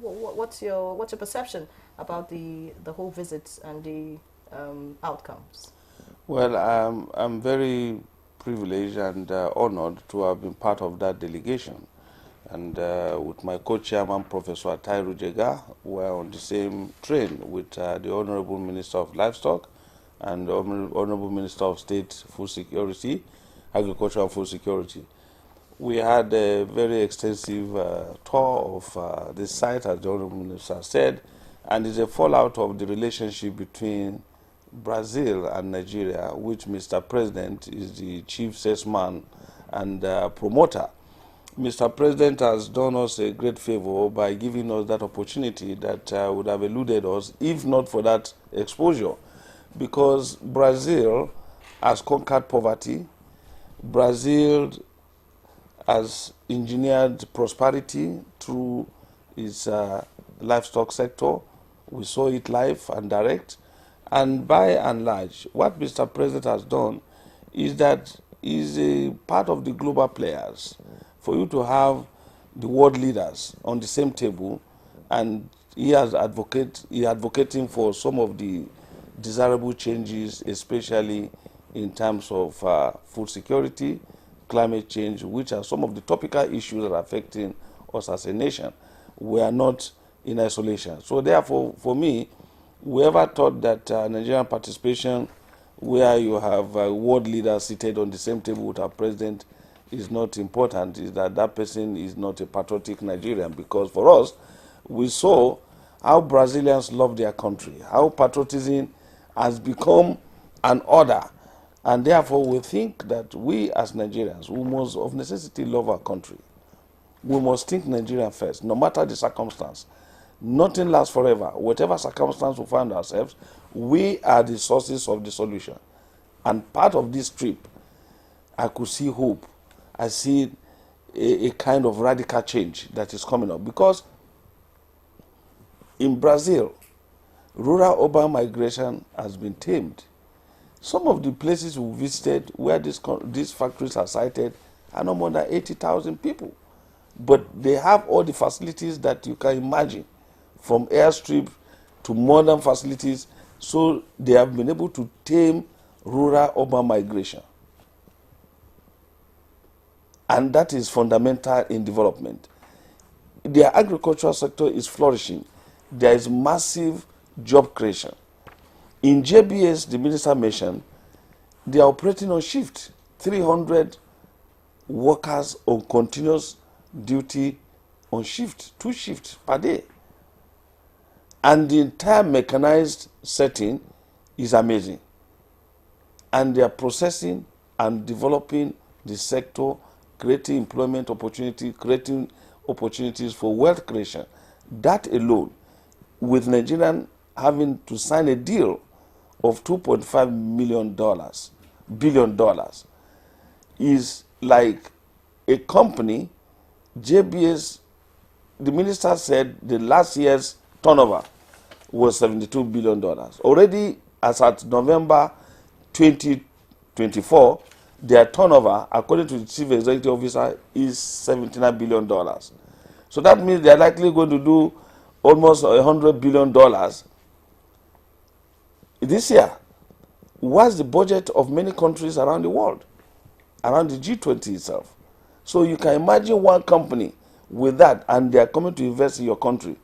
what's your perception about the whole visit and the outcomes? Well, I'm very privileged and honored to have been part of that delegation. And with my co-chairman, Professor Atairu Jega, we're on the same train with the Honorable Minister of Livestock and the Honorable Minister of State Food Security, Agriculture and Food Security. We had a very extensive tour of this site, as the Honorable Minister said, and it's a fallout of the relationship between Brazil and Nigeria, which Mr. President is the chief salesman and promoter. Mr. President has done us a great favor by giving us that opportunity that would have eluded us if not for that exposure, because Brazil has conquered poverty. Brazil has engineered prosperity through its livestock sector. We saw it live and direct. And by and large, what Mr. President has done is that he's a part of the global players. For you to have the world leaders on the same table, and he advocating for some of the desirable changes, especially in terms of food security, climate change, which are some of the topical issues that are affecting us as a nation. We are not in isolation. So therefore, for me, whoever thought that Nigerian participation, where you have world leaders seated on the same table with our president, is not important, is that that person is not a patriotic Nigerian. Because for us, we saw how Brazilians love their country, how patriotism has become an order. And therefore, we think that we as Nigerians, we must of necessity love our country. We must think Nigeria first, no matter the circumstance. Nothing lasts forever. Whatever circumstance we find ourselves, we are the sources of the solution. And part of this trip, I could see hope. I see a kind of radical change that is coming up. Because in Brazil, rural-urban migration has been tamed. Some of the places we visited where these factories are sited are no more than 80,000 people. But they have all the facilities that you can imagine, from airstrip to modern facilities, so they have been able to tame rural-urban migration. and that is fundamental in development. The agricultural sector is flourishing. There is massive job creation. In JBS, the minister mentioned, they are operating on shift. 300 workers on continuous duty on shift, 2 shifts per day. And the entire mechanized setting is amazing. And they are processing and developing the sector, creating employment opportunity, creating opportunities for wealth creation. That alone, with Nigerian having to sign a deal of $2.5 billion, is like a company. JBS, the minister said the last year's turnover was $72 billion. Already, as at November 2024, their turnover, according to the chief executive officer, is $79 billion. So that means they are likely going to do almost $100 billion this year. What's the budget of many countries around the world, around the G20 itself? So you can imagine one company with that, and they are coming to invest in your country.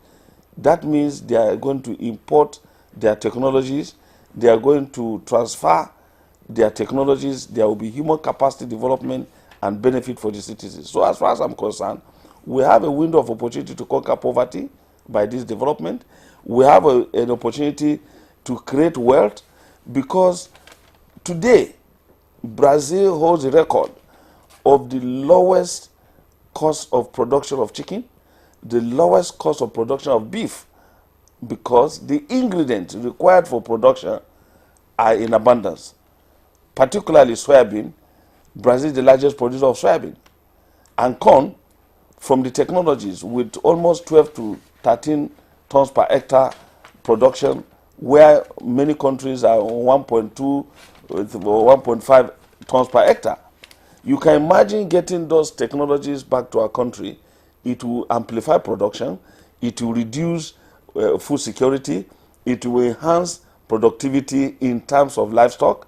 That means they are going to import their technologies, they are going to transfer their technologies, there will be human capacity development and benefit for the citizens. So as far as I'm concerned, we have a window of opportunity to conquer poverty by this development. We have an opportunity to create wealth, because today Brazil holds a record of the lowest cost of production of chicken, the lowest cost of production of beef, because the ingredients required for production are in abundance, particularly soybean. Brazil is the largest producer of soybean, and corn, from the technologies, with almost 12 to 13 tons per hectare production, where many countries are on 1.2 or 1.5 tons per hectare. You can imagine getting those technologies back to our country. It will amplify production, it will reduce food security, it will enhance productivity in terms of livestock.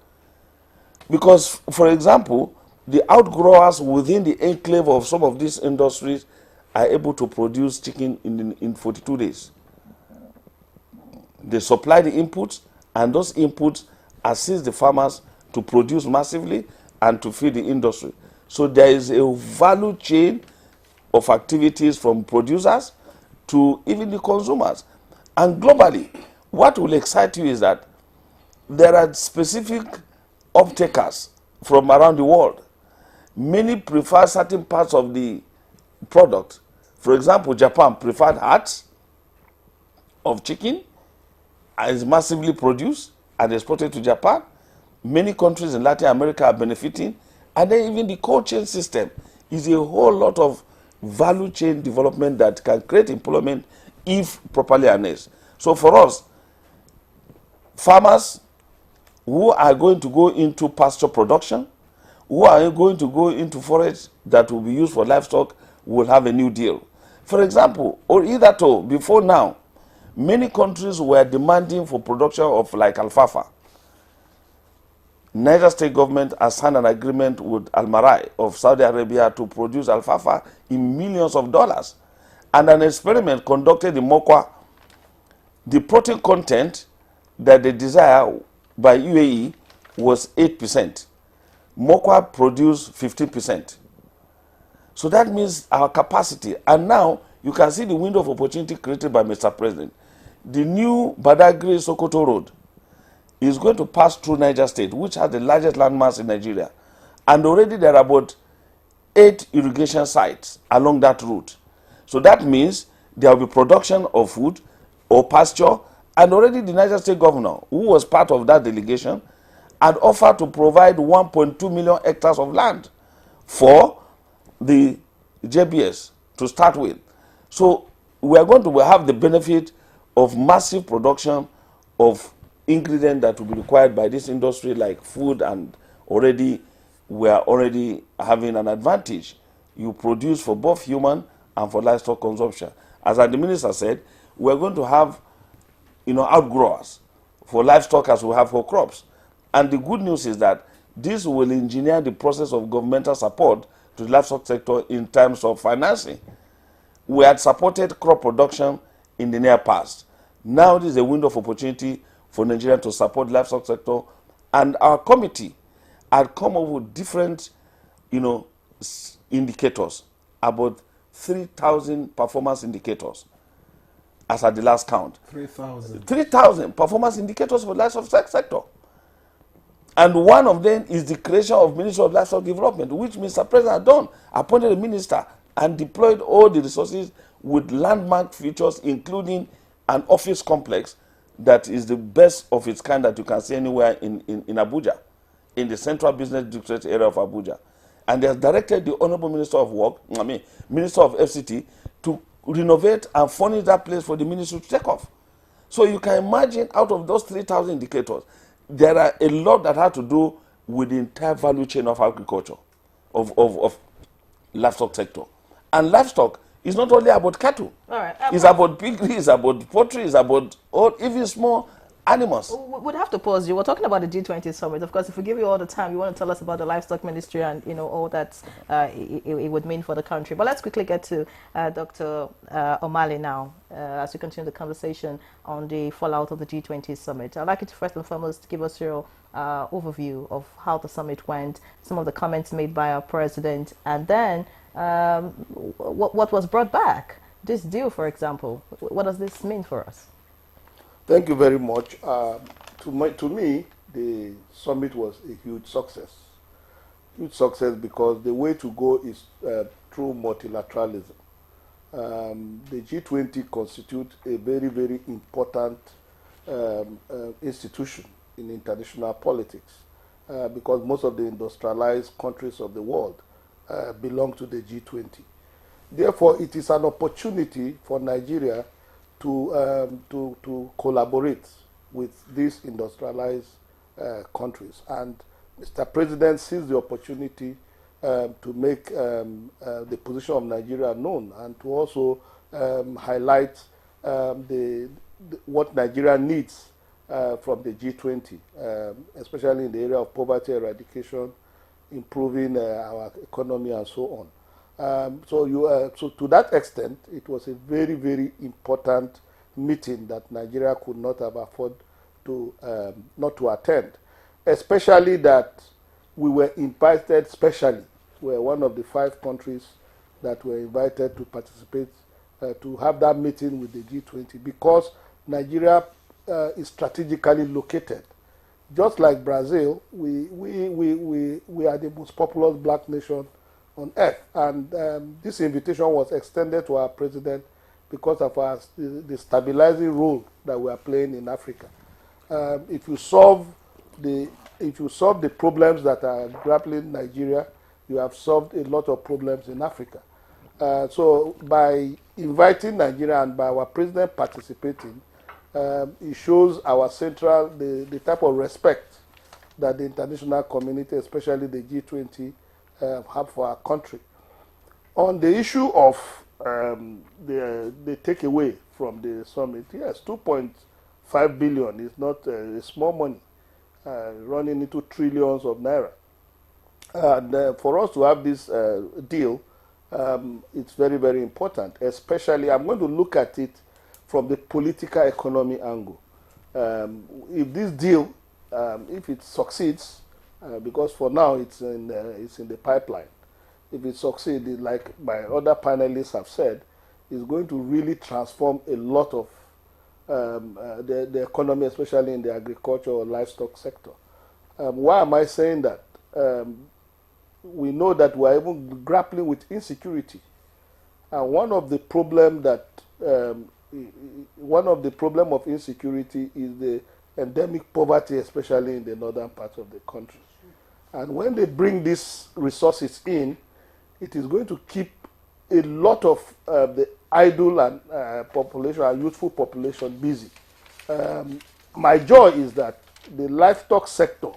Because, for example, the outgrowers within the enclave of some of these industries are able to produce chicken in 42 days. They supply the inputs, and those inputs assist the farmers to produce massively and to feed the industry. So there is a value chain of activities from producers to even the consumers. And globally, what will excite you is that there are specific off-takers from around the world. Many prefer certain parts of the product. For example, Japan preferred hearts of chicken, is massively produced and exported to Japan. Many countries in Latin America are benefiting. And then even the cold chain system is a whole lot of value chain development that can create employment if properly harnessed. So for us, farmers who are going to go into pasture production, who are going to go into forage that will be used for livestock, will have a new deal. For example, or hitherto, before now, many countries were demanding for production of like alfalfa. Niger State government has signed an agreement with Al Marai of Saudi Arabia to produce alfalfa in millions of dollars. And an experiment conducted in Mokwa, the protein content that they desire by UAE was 8%. Mokwa produced 15%. So that means our capacity. And now you can see the window of opportunity created by Mr. President. The new Badagry-Sokoto road is going to pass through Niger State, which has the largest landmass in Nigeria. And already there are about 8 irrigation sites along that route. So that means there will be production of food or pasture. And already the Niger State governor, who was part of that delegation, had offered to provide 1.2 million hectares of land for the JBS to start with. So we are going to have the benefit of massive production of ingredients that will be required by this industry, like food, and already we are already having an advantage. You produce for both human and for livestock consumption. As the minister said, we are going to have outgrowers for livestock as we have for crops. And the good news is that this will engineer the process of governmental support to the livestock sector in terms of financing. We had supported crop production in the near past. Now this is a window of opportunity for Nigeria to support the livestock sector, and our committee had come up with different, indicators, about 3,000 performance indicators as at the last count. 3,000. 3,000 performance indicators for the livestock sector. And one of them is the creation of Ministry of Livestock Development, which Mr. President had done, appointed a minister and deployed all the resources with landmark features, including an office complex that is the best of its kind that you can see anywhere in Abuja, in the Central Business District area of Abuja. And they have directed the Honorable Minister of Minister of FCT to renovate and furnish that place for the ministry to take off. So you can imagine, out of those 3,000 indicators, there are a lot that have to do with the entire value chain of agriculture, of livestock sector. And livestock is not only about cattle. All right. It's about piggery, it's about poultry, it's about even small animals. We'd have to pause you. We're talking about the G20 summit. Of course, if we give you all the time, you want to tell us about the livestock ministry and all that it would mean for the country. But let's quickly get to Dr. Omale now, as we continue the conversation on the fallout of the G20 summit. I'd like you to first and foremost give us your overview of how the summit went, some of the comments made by our president, and then what was brought back. This deal, for example, what does this mean for us? Thank you very much. To me, the summit was a huge success. Huge success because the way to go is through multilateralism. The G20 constitutes a very, very important institution in international politics because most of the industrialized countries of the world belong to the G20. Therefore, it is an opportunity for Nigeria to collaborate with these industrialized countries. And Mr. President sees the opportunity to make the position of Nigeria known and to also highlight what Nigeria needs from the G20, especially in the area of poverty eradication, improving our economy and so on. So to that extent, it was a very, very important meeting that Nigeria could not have afforded to not to attend, especially that we were invited specially. We were one of the 5 countries that were invited to participate, to have that meeting with the G20 because Nigeria is strategically located. Just like Brazil, we are the most populous black nation on earth, and this invitation was extended to our president because of the stabilizing role that we are playing in Africa. If you solve the problems that are grappling Nigeria, you have solved a lot of problems in Africa. So by inviting Nigeria and by our president participating, it shows our the type of respect that the international community, especially the G20, have for our country. On the issue of the takeaway from the summit, yes, 2.5 billion is not a small money, running into trillions of naira. And for us to have this deal, it's very, very important. Especially, I'm going to look at it from the political economy angle. If this deal, if it succeeds, because for now it's in the pipeline. If it succeeds, like my other panelists have said, it's going to really transform a lot of the economy, especially in the agriculture or livestock sector. Why am I saying that? We know that we're even grappling with insecurity, and one of the problem of insecurity is the endemic poverty, especially in the northern parts of the country. And when they bring these resources in, it is going to keep a lot of the idle and population and youthful population busy. My joy is that the livestock sector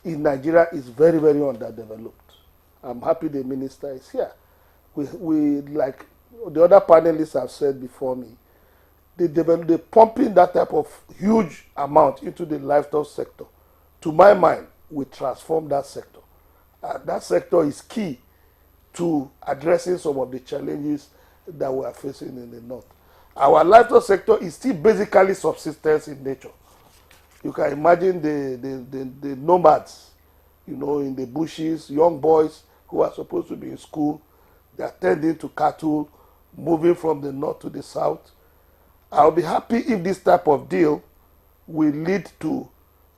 in Nigeria is very, very underdeveloped. I'm happy the minister is here. We like the other panelists have said before me, they pumping that type of huge amount into the livestock sector. To my mind, we transform that sector. That sector is key to addressing some of the challenges that we are facing in the north. Our livestock sector is still basically subsistence in nature. You can imagine the nomads, you know, in the bushes, young boys who are supposed to be in school, they are tending to cattle, moving from the north to the south. I'll be happy if this type of deal will lead to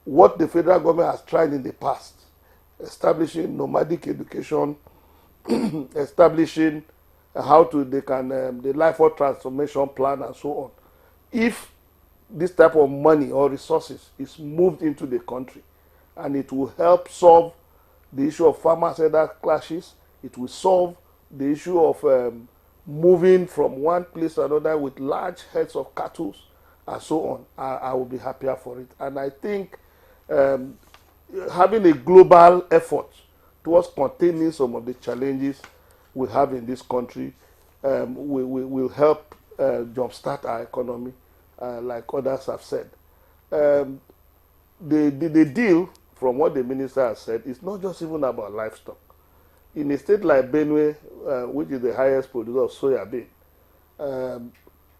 what the federal government has tried in the past, establishing nomadic education, establishing how to they can the livestock transformation plan and so on. If this type of money or resources is moved into the country, and it will help solve the issue of farmer-settler clashes, it will solve the issue of moving from one place to another with large herds of cattle and so on, I will be happier for it. And I think having a global effort towards containing some of the challenges we have in this country will help jumpstart our economy, like others have said. The deal, from what the minister has said, is not just even about livestock. In a state like Benue, which is the highest producer of soya bean,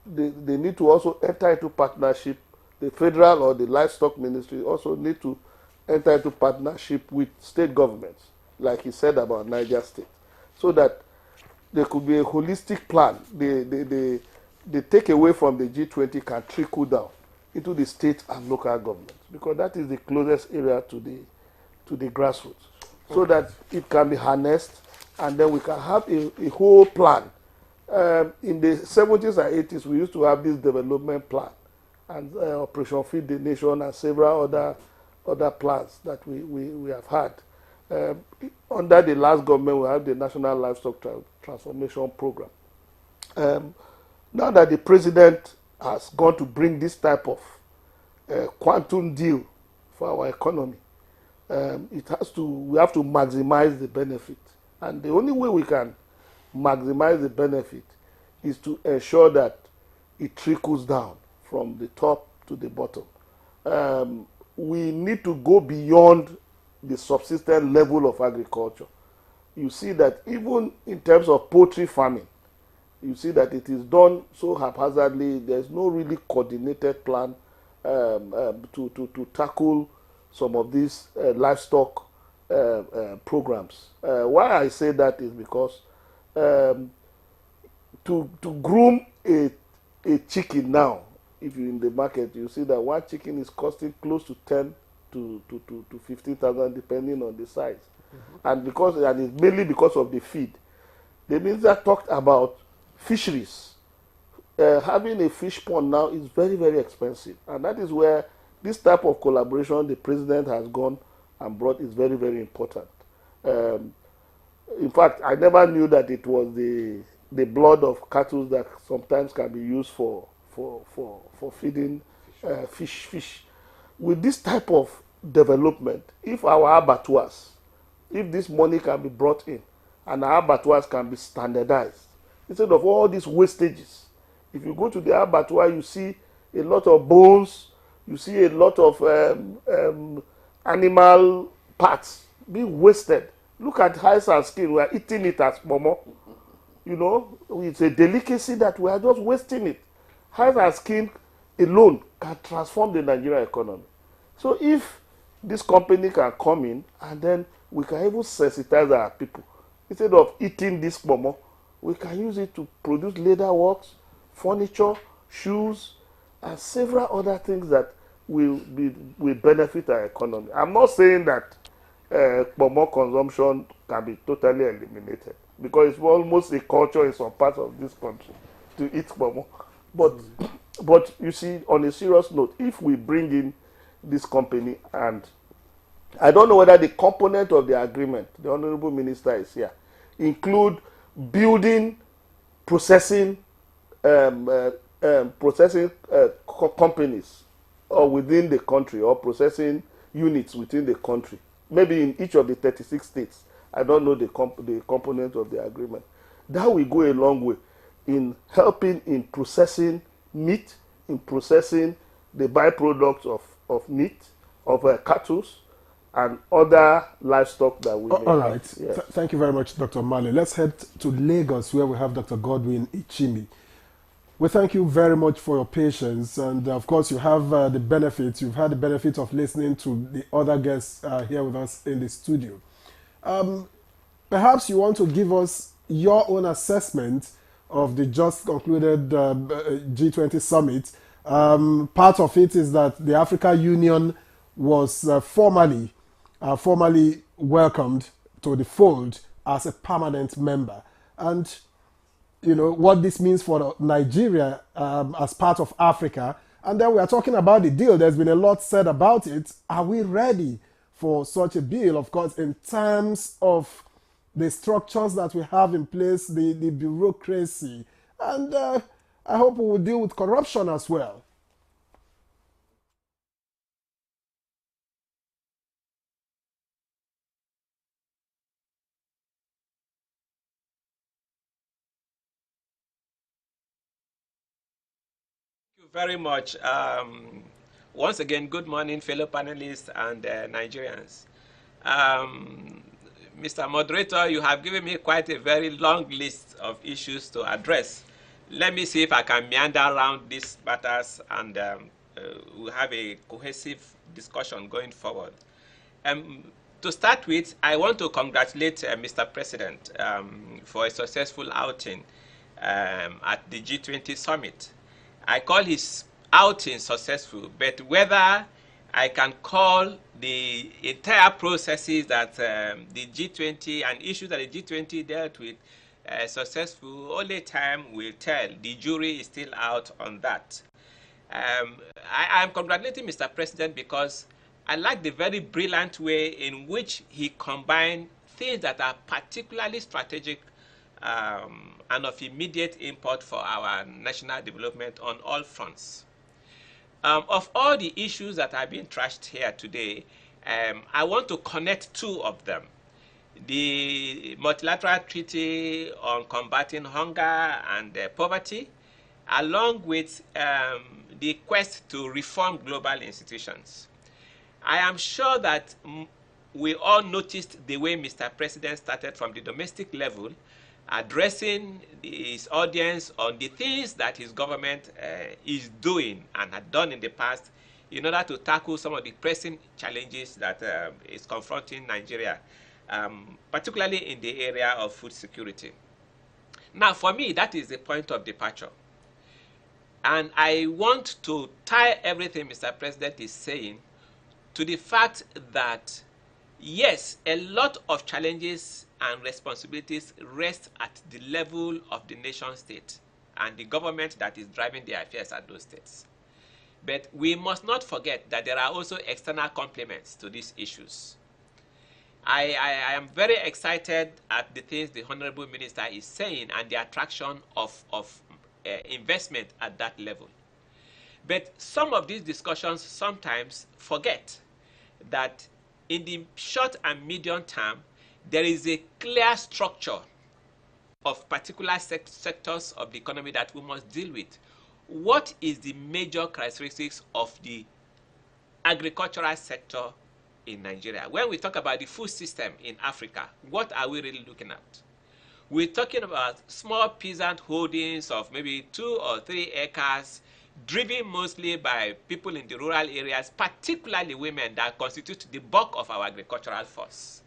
they need to also enter into partnership. The federal or the livestock ministry also need to enter into partnership with state governments, like he said about Niger State, so that there could be a holistic plan. The takeaway from the G20 can trickle down into the state and local governments, because that is the closest area to the grassroots, so that it can be harnessed, and then we can have a whole plan. In the 70s and 80s, we used to have this development plan, and Operation Feed the Nation and several other plans that we have had. Under the last government, we have the National Livestock Transformation Program. Now that the president has gone to bring this type of quantum deal for our economy, we have to maximize the benefit. And the only way we can maximize the benefit is to ensure that it trickles down from the top to the bottom. We need to go beyond the subsistence level of agriculture. You see that even in terms of poultry farming, you see that it is done so haphazardly. There's no really coordinated plan to tackle some of these livestock programs. Why I say that is because to groom a chicken now, if you're in the market, you see that one chicken is costing close to 10 to 15,000 depending on the size. And it's mainly because of the feed. The minister talked about fisheries. Having a fish pond now is very, very expensive. And that is where this type of collaboration the president has gone and brought is very, very important. In fact, I never knew that it was the blood of cattle that sometimes can be used for feeding fish. With this type of development, if our abattoirs, if this money can be brought in and our abattoirs can be standardized, instead of all these wastages, if you go to the abattoir, you see a lot of bones, you see a lot of animal parts being wasted. Look at hides and skin, we are eating it as momo. You know, it's a delicacy that we are just wasting it. Hides and skin alone can transform the Nigerian economy. So if this company can come in and then we can even sensitize our people. Instead of eating this momo, we can use it to produce leather works, furniture, shoes, and several other things that will benefit our economy. I'm not saying that momo consumption can be totally eliminated, because it's almost a culture in some parts of this country to eat momo. But you see, on a serious note, if we bring in this company, and I don't know whether the component of the agreement, the Honorable Minister is here, include building, processing companies or within the country, or processing units within the country, maybe in each of the 36 states. I don't know the component of the agreement. That will go a long way in helping in processing meat, in processing the byproducts of meat, of cattle, and other livestock that we may All have. right. Yes. Thank you very much, Dr. Mali. Let's head to Lagos, where we have Dr. Godwin Ichimi. We thank you very much for your patience, and of course, you have the benefits. You've had the benefit of listening to the other guests here with us in the studio. Perhaps you want to give us your own assessment of the just concluded G20 summit. Part of it is that the African Union was formally welcomed to the fold as a permanent member, and you know what this means for Nigeria as part of Africa. And then we are talking about the deal. There's been a lot said about it. Are we ready for such a deal? Of course, in terms of the structures that we have in place, the bureaucracy, and I hope we will deal with corruption as well. Thank you very much. Once again, good morning, fellow panelists and Nigerians. Mr. Moderator, you have given me quite a very long list of issues to address. Let me see if I can meander around these matters and we'll have a cohesive discussion going forward. To start with, I want to congratulate Mr. President for a successful outing at the G20 summit. I call his outing successful, but whether I can call the entire processes that the G20 and issues that the G20 dealt with successful, only time will tell. The jury is still out on that. I am congratulating Mr. President because I like the very brilliant way in which he combined things that are particularly strategic and of immediate import for our national development on all fronts. Of all the issues that have been trashed here today, I want to connect two of them. The multilateral treaty on combating hunger and poverty, along with the quest to reform global institutions. I am sure that we all noticed the way Mr. President started from the domestic level, addressing his audience on the things that his government is doing and had done in the past in order to tackle some of the pressing challenges that is confronting Nigeria, particularly in the area of food security. Now, for me, that is the point of departure. And I want to tie everything Mr. President is saying to the fact that, yes, a lot of challenges and responsibilities rest at the level of the nation state and the government that is driving the affairs at those states. But we must not forget that there are also external complements to these issues. I am very excited at the things the Honorable Minister is saying and the attraction of investment at that level. But some of these discussions sometimes forget that in the short and medium term, there is a clear structure of particular sectors of the economy that we must deal with. What is the major characteristics of the agricultural sector in Nigeria? When we talk about the food system in Africa, what are we really looking at? We're talking about small peasant holdings of maybe 2 or 3 acres, driven mostly by people in the rural areas, particularly women that constitute the bulk of our agricultural force.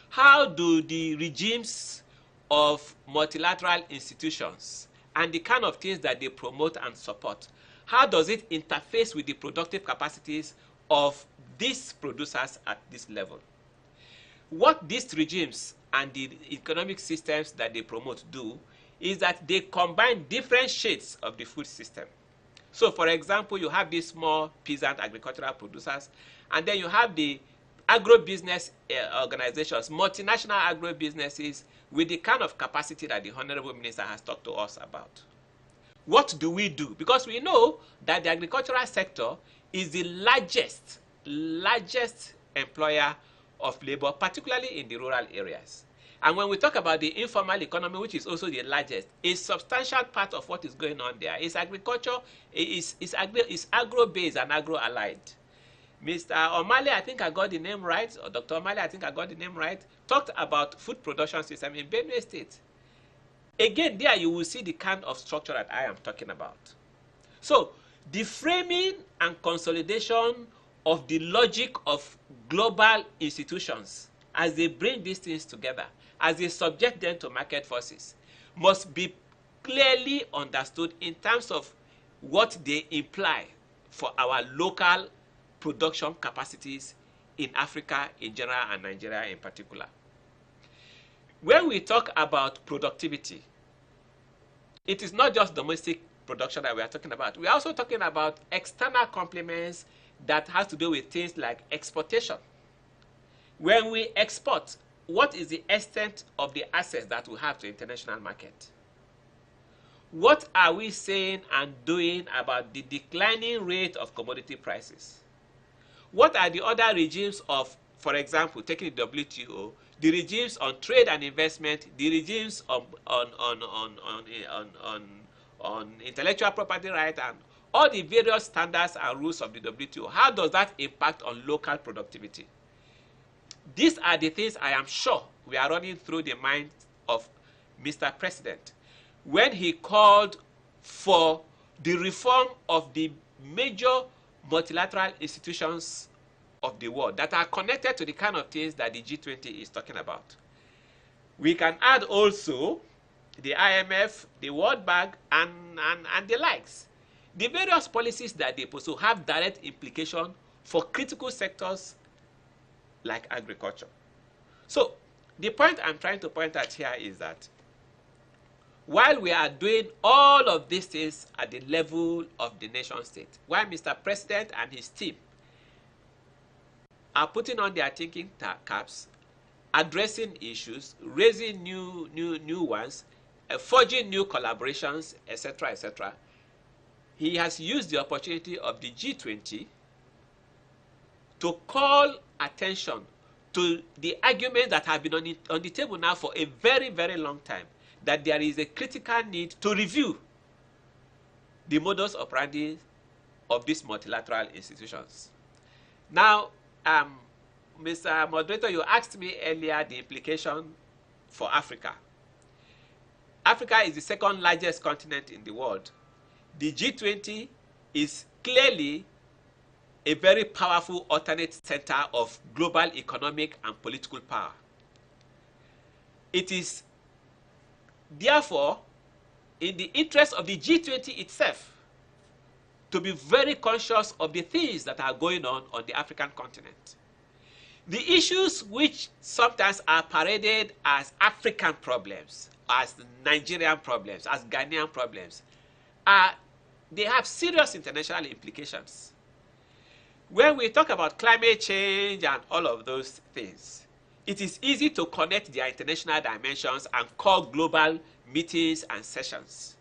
How do the regimes of multilateral institutions and the kind of things that they promote and support, how does it interface with the productive capacities of these producers at this level? What these regimes and the economic systems that they promote do is that they combine different shades of the food system. So, for example, you have these small peasant agricultural producers, and then you have the agro-business organizations, multinational agro-businesses with the kind of capacity that the Honorable Minister has talked to us about. What do we do? Because we know that the agricultural sector is the largest employer of labor, particularly in the rural areas. And when we talk about the informal economy, which is also the largest, a substantial part of what is going on there is agriculture, is agro-based and agro-allied. Mr. O'Malley, I think I got the name right, or Dr. O'Malley, I think I got the name right, talked about food production system in Benue State. Again, there you will see the kind of structure that I am talking about. So, the framing and consolidation of the logic of global institutions as they bring these things together, as they subject them to market forces, must be clearly understood in terms of what they imply for our local production capacities in Africa in general and Nigeria in particular. When we talk about productivity, it is not just domestic production that we are talking about. We are also talking about external complements that has to do with things like exportation. When we export, what is the extent of the access that we have to international market? What are we saying and doing about the declining rate of commodity prices? What are the other regimes of, for example, taking the WTO, the regimes on trade and investment, the regimes on intellectual property rights, and all the various standards and rules of the WTO? How does that impact on local productivity? These are the things I am sure we are running through the mind of Mr. President when he called for the reform of the major multilateral institutions of the world that are connected to the kind of things that the G20 is talking about. We can add also the IMF, the World Bank, and the likes. The various policies that they pursue have direct implication for critical sectors like agriculture. So the point I'm trying to point out here is that while we are doing all of these things at the level of the nation state, while Mr. President and his team are putting on their thinking caps, addressing issues, raising new ones, forging new collaborations, etc., etc., he has used the opportunity of the G20 to call attention to the arguments that have been on the table now for a very, very long time, that there is a critical need to review the modus operandi of these multilateral institutions. Now, Mr. Moderator, you asked me earlier the implication for Africa. Africa is the second largest continent in the world. The G20 is clearly a very powerful alternate center of global economic and political power. It is therefore in the interest of the G20 itself to be very conscious of the things that are going on the African continent. The issues which sometimes are paraded as African problems, as Nigerian problems, as Ghanaian problems, they have serious international implications. When we talk about climate change and all of those things, it is easy to connect their international dimensions and call global meetings and sessions.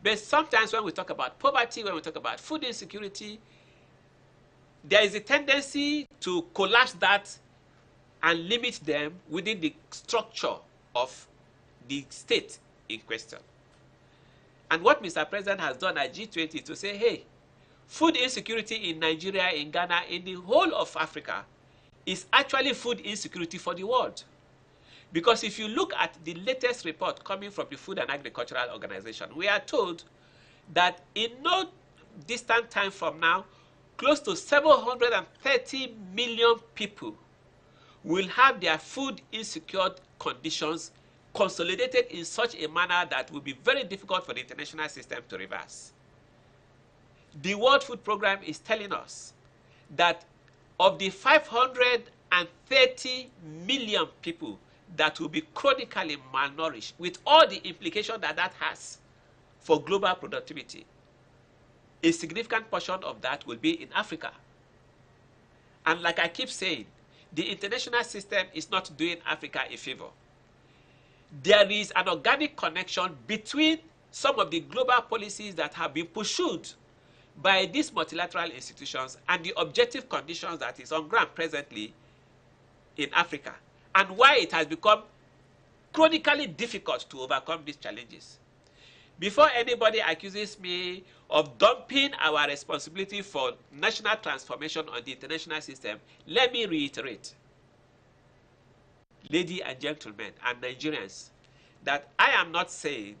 But sometimes when we talk about poverty, when we talk about food insecurity, there is a tendency to collapse that and limit them within the structure of the state in question. And what Mr. President has done at G20 is to say, hey, food insecurity in Nigeria, in Ghana, in the whole of Africa is actually food insecurity for the world. Because if you look at the latest report coming from the Food and Agricultural Organization, we are told that in no distant time from now, close to 730 million people will have their food insecure conditions consolidated in such a manner that will be very difficult for the international system to reverse. The World Food Programme is telling us that of the 530 million people that will be chronically malnourished, with all the implications that that has for global productivity, a significant portion of that will be in Africa. And like I keep saying, the international system is not doing Africa a favor. There is an organic connection between some of the global policies that have been pursued by these multilateral institutions and the objective conditions that is on ground presently in Africa, and why it has become chronically difficult to overcome these challenges. Before anybody accuses me of dumping our responsibility for national transformation on the international system, let me reiterate, ladies and gentlemen and Nigerians, that I am not saying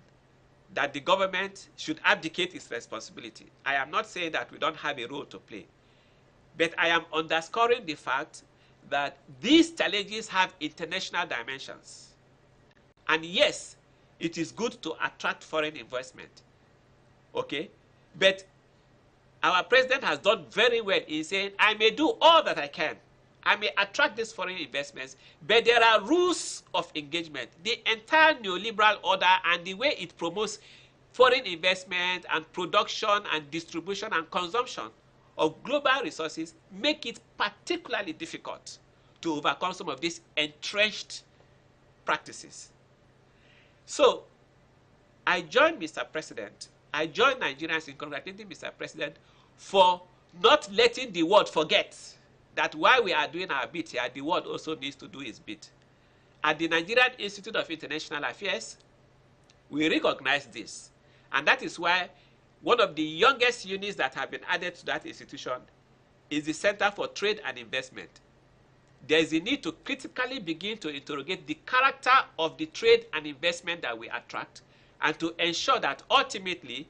that the government should abdicate its responsibility. I am not saying that we don't have a role to play. But I am underscoring the fact that these challenges have international dimensions. And yes, it is good to attract foreign investment. Okay? But our president has done very well in saying, I may do all that I can. I may attract these foreign investments, but there are rules of engagement. The entire neoliberal order and the way it promotes foreign investment and production and distribution and consumption of global resources make it particularly difficult to overcome some of these entrenched practices. So, I join Mr. President, I join Nigerians in congratulating Mr. President for not letting the world forget that while we are doing our bit here, the world also needs to do its bit. At the Nigerian Institute of International Affairs, we recognize this. And that is why one of the youngest units that have been added to that institution is the Center for Trade and Investment. There is a need to critically begin to interrogate the character of the trade and investment that we attract, and to ensure that ultimately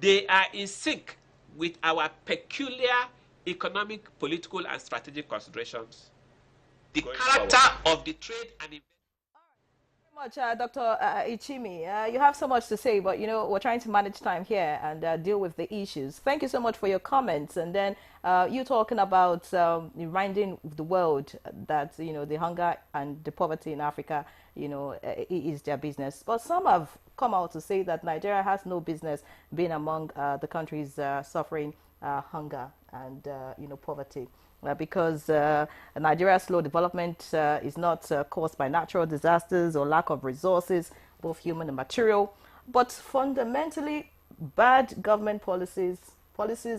they are in sync with our peculiar economic, political, and strategic considerations. The character of the trade and investment. Much, Dr. Ichimi. You have so much to say, but we're trying to manage time here and deal with the issues. Thank you so much for your comments. And then you talking about reminding the world that the hunger and the poverty in Africa, is their business. But some have come out to say that Nigeria has no business being among the countries suffering hunger and poverty. Because Nigeria's slow development is not caused by natural disasters or lack of resources, both human and material, but fundamentally bad government policies,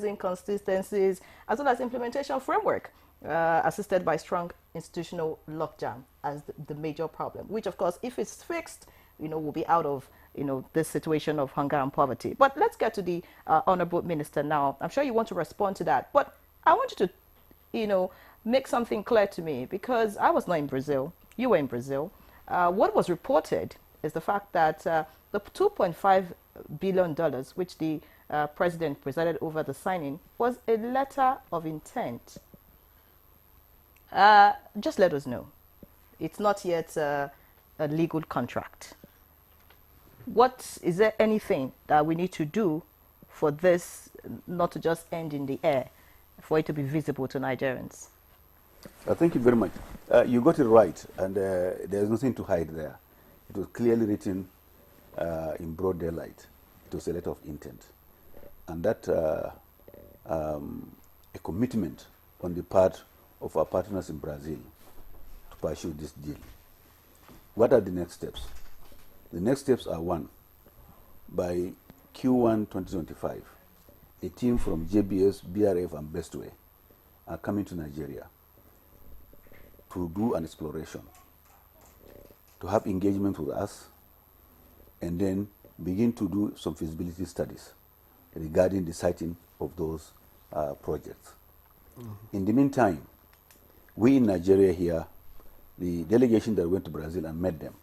inconsistencies, as well as implementation framework, assisted by strong institutional lockdown as the major problem, which of course, if it's fixed, we'll be out of this situation of hunger and poverty. But let's get to the Honorable Minister now. I'm sure you want to respond to that, but I want you to make something clear to me, because I was not in Brazil. You were in Brazil. What was reported is the fact that the $2.5 billion, which the president presided over the signing, was a letter of intent. Just let us know. It's not yet a legal contract. Is there anything that we need to do for this not to just end in the air, for it to be visible to Nigerians? Thank you very much. You got it right, and there's nothing to hide there. It was clearly written in broad daylight. It was a letter of intent. And that a commitment on the part of our partners in Brazil to pursue this deal. What are the next steps? The next steps are, one, by Q1 2025, a team from JBS, BRF, and Bestway are coming to Nigeria to do an exploration, to have engagement with us, and then begin to do some feasibility studies regarding the siting of those projects. Mm-hmm. In the meantime, we in Nigeria here, the delegation that went to Brazil and met them,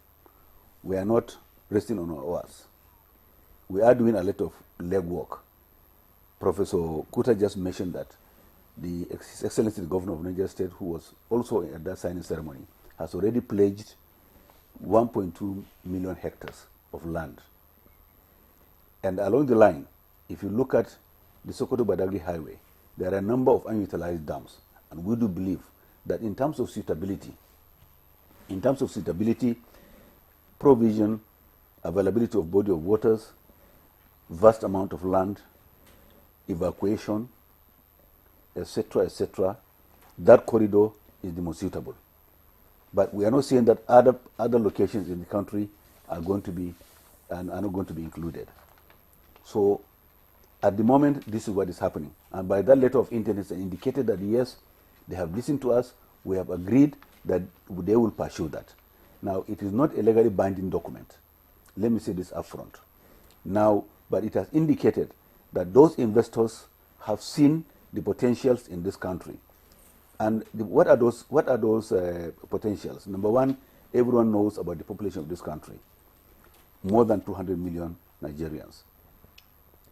we are not resting on our oars. We are doing a lot of legwork. Professor Kuta just mentioned that His Excellency the Governor of Niger State, who was also at that signing ceremony, has already pledged 1.2 million hectares of land. And along the line, if you look at the Sokoto-Badagry Highway, there are a number of unutilized dams. And we do believe that in terms of suitability, provision, availability of body of waters, vast amount of land, evacuation, etc., that corridor is the most suitable. But we are not saying that other locations in the country are going to be and are not going to be included. So at the moment, this is what is happening. And by that letter of intent, it's indicated that yes, they have listened to us, we have agreed that they will pursue that. Now, it is not a legally binding document. Let me say this up front. Now, but it has indicated that those investors have seen the potentials in this country. And what are those potentials? Number one, everyone knows about the population of this country, more than 200 million Nigerians.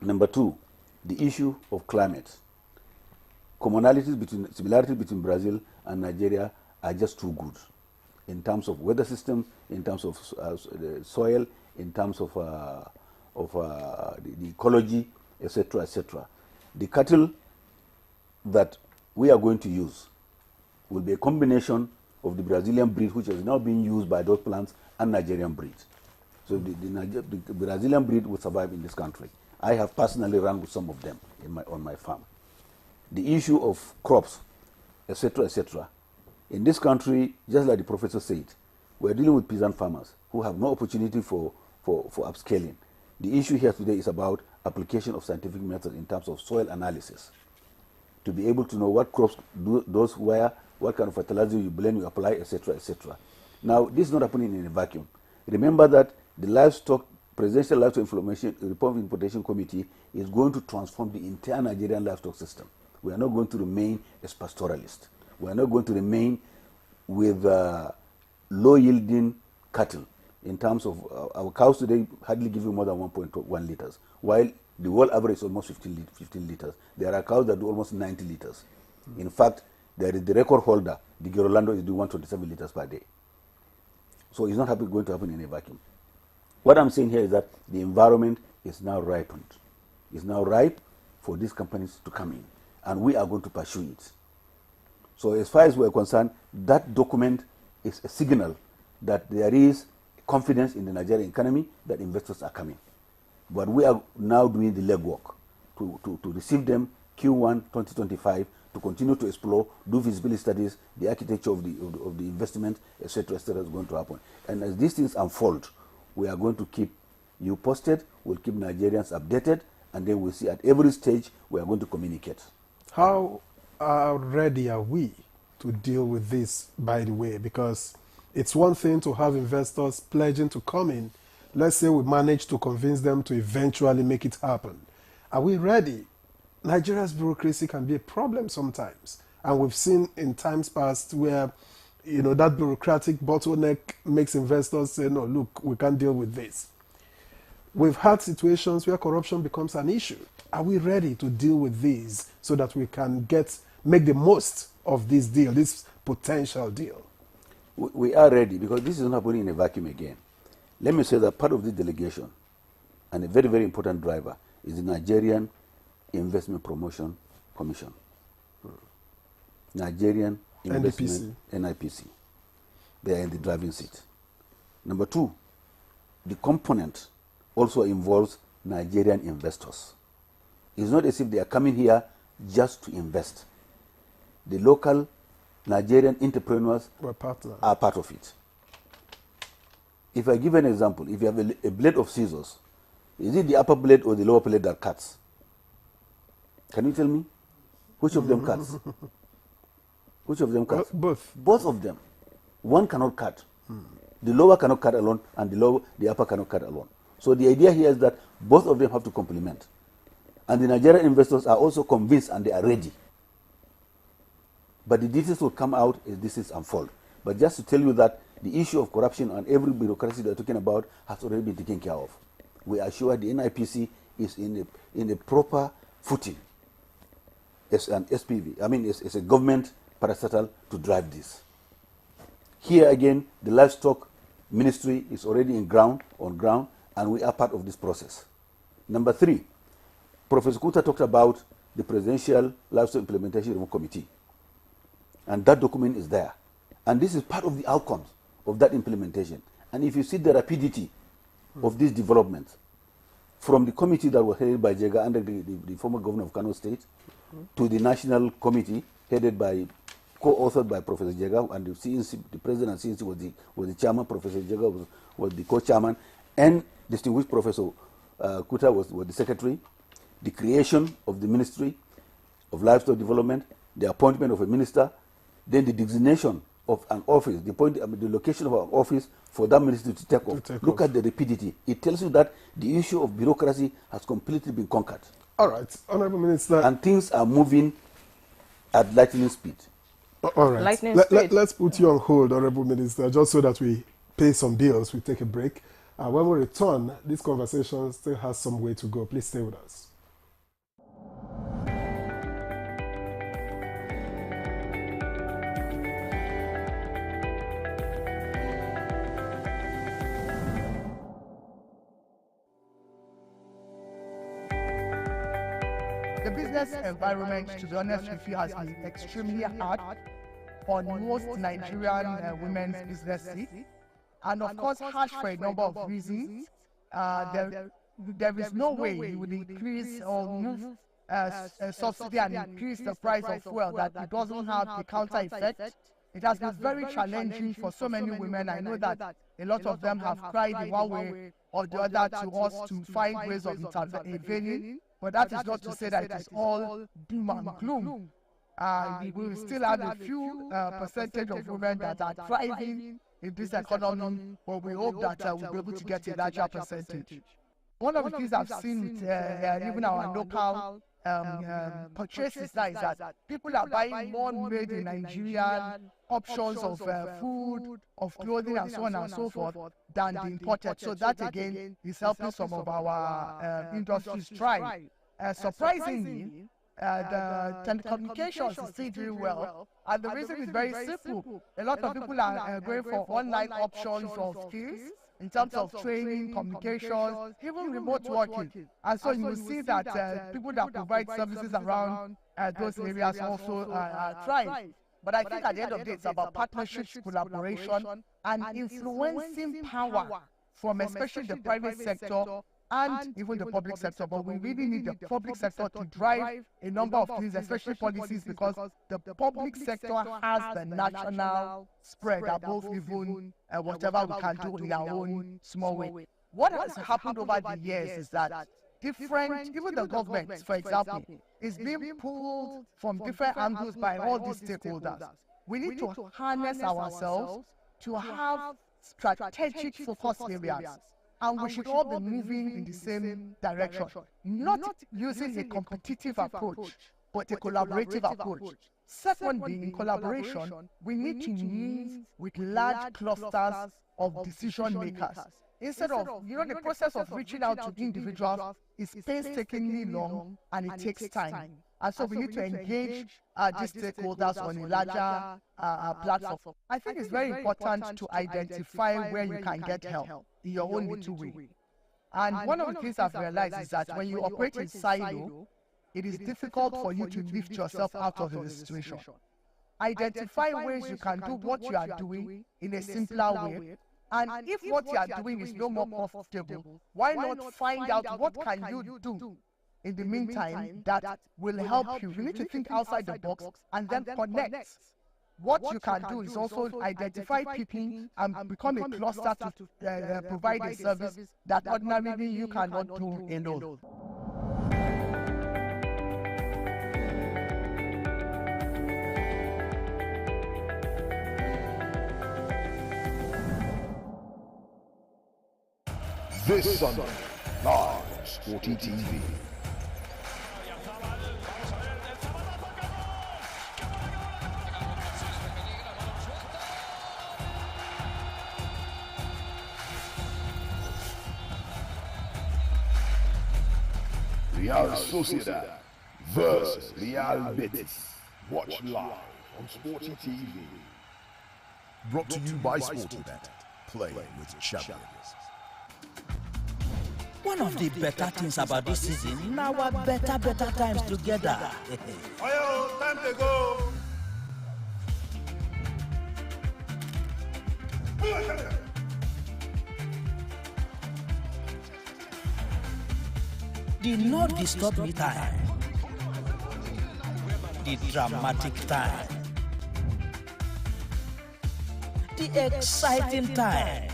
Number two, the issue of climate. Similarities between Brazil and Nigeria are just too good in terms of weather system, in terms of the soil, in terms of the ecology, etc., etc. The cattle that we are going to use will be a combination of the Brazilian breed, which is now being used by those plants, and Nigerian breed. So the Brazilian breed will survive in this country. I have personally run with some of them on my farm. The issue of crops, etc., etc. In this country, just like the professor said, we're dealing with peasant farmers who have no opportunity for upscaling. The issue here today is about application of scientific methods in terms of soil analysis, to be able to know what crops do those where, what kind of fertilizer you blend, you apply, etc., etc. Now, this is not happening in a vacuum. Remember that the Presidential Livestock Reform Importation Committee is going to transform the entire Nigerian livestock system. We are not going to remain as pastoralists. We are not going to remain with low-yielding cattle. In terms of our cows today, hardly give you more than 1.1 liters, while the world average is almost 15 liters. There are cows that do almost 90 liters. In fact, there is the record holder, the Gerolando, is doing 127 liters per day. So it's not going to happen in a vacuum. What I'm saying here is that the environment is now ripened. It's now ripe for these companies to come in, and we are going to pursue it. So as far as we're concerned, that document is a signal that there is confidence in the Nigerian economy, that investors are coming. But we are now doing the legwork to receive them Q1 2025, to continue to explore, do feasibility studies, the architecture of the investment, etc., etc., is going to happen. And as these things unfold, we are going to keep you posted, we'll keep Nigerians updated, and then we'll see at every stage we are going to communicate. How ready are we to deal with this, by the way? Because it's one thing to have investors pledging to come in. Let's say we manage to convince them to eventually make it happen. Are we ready? Nigeria's bureaucracy can be a problem sometimes. And we've seen in times past where, that bureaucratic bottleneck makes investors say, no, look, we can't deal with this. We've had situations where corruption becomes an issue. Are we ready to deal with these so that we can make the most of this deal, this potential deal? We are ready, because this is not happening in a vacuum again. Let me say that part of this delegation, and a very, very important driver, is the Nigerian Investment Promotion Commission. Nigerian Investment, NIPC. They are in the driving seat. Number two, the component also involves Nigerian investors. It's not as if they are coming here just to invest. The local Nigerian entrepreneurs are part of it. If I give an example, if you have a blade of scissors, is it the upper blade or the lower blade that cuts? Can you tell me? Which of them cuts? Which of them cuts? Both. Both of them. One cannot cut. The lower cannot cut alone, and the upper cannot cut alone. So the idea here is that both of them have to complement. And the Nigerian investors are also convinced, and they are ready. But the details will come out as this is unfold. But just to tell you that the issue of corruption and every bureaucracy they're talking about has already been taken care of. We are sure the NIPC is in a proper footing as an SPV. I mean, it's a government parastatal to drive this. Here again, the livestock ministry is already on ground, and we are part of this process. Number three, Professor Kuta talked about the Presidential Livestock Implementation Review Committee. And that document is there. And this is part of the outcomes of that implementation. And if you see the rapidity of this development, from the committee that was headed by Jega under the former governor of Kano State, to the national committee headed by, co-authored by Professor Jega, and the CNC, the president and CNC was the chairman, Professor Jega was the co-chairman, and distinguished Professor Kuta was the secretary. The creation of the Ministry of Livestock Development, the appointment of a minister, then the designation of an office, the location of an office for that ministry to take off. Look at the rapidity. It tells you that the issue of bureaucracy has completely been conquered. All right, Honorable Minister. And things are moving at lightning speed. All right. Let's put you on hold, Honorable Minister, just so that we pay some bills. We take a break. When we return, this conversation still has some way to go. Please stay with us. The business environment, to be honest with you, has been extremely hard on most Nigerian women's businesses, and of course harsh for a number of reasons. There is no way you would increase or move subsidy and increase the price of fuel that it doesn't have a counter effect. It has been very challenging for so many women. I know that a lot of them have cried in one way or the other to us to find ways of intervening. But that is not to say that it is all doom and gloom. We will still have a few percentage of women that are thriving in this economy, but we hope that we'll be able to get a larger percentage. One of the things I've seen with even our local purchases now is that people are buying more made in Nigerian options of food, of clothing, and so on and so forth than the imported. So that again is helping some of our industries thrive. Surprisingly, the telecommunications is still doing well, and the reason is very simple. A lot of people are going for online options of skills in terms of training, communications, even remote working. And so you will see that people that provide services around those areas also thrive. But I think at the end of the day, it's about partnerships, collaboration, and influencing power from especially the private sector and even the public sector. But we really need the public sector to drive a number of things, especially policies, because the public sector has the national spread above even whatever we can do in our own small way. What has happened over the years is that even the government, for example, is being pulled from different angles by all these stakeholders. We need to harness ourselves to have strategic focus areas, and we should all be moving in the same direction, not using a competitive approach, but a collaborative approach. Secondly, in collaboration, we need to move with large clusters of decision makers. Instead of, the process of reaching out to individuals is painstakingly long and it takes time. And so we need to engage these stakeholders on a larger platform. I think it's very important to identify where you can get help in your own little way. And one of the things I've realized is that when you operate in silo, it is difficult for you to lift yourself out of the situation. Identify ways you can do what you are doing in a simpler way. And if what you are doing is no more profitable, why not find out what can you do in the meantime that will help you? You need to think outside the box and then connect. What you can do is also identify people and become a cluster to provide a service that ordinarily you cannot do alone. This Sunday, live on Sporty TV. Real Sociedad versus Real Betis. Watch live on Sporty TV. Brought to you by Sportybet. Play with champions. One of the better things about this season, now our better times together. Oyo, time to go. The no disturb me time. The dramatic time. The exciting time.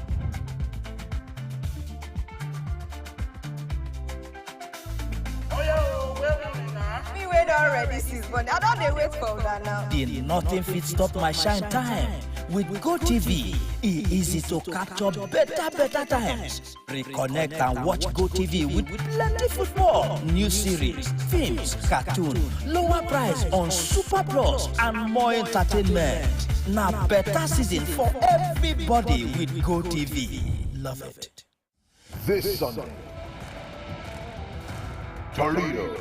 Already, sis, but I don't wait for that now. The nothing fit stop my shine time With GoTV, it's easy to catch up better times. Reconnect and watch GoTV with plenty football, new series, films, cartoon, lower price on Super Plus, and more entertainment. Now better season for everybody with GoTV. Love it. This Sunday, Toledo.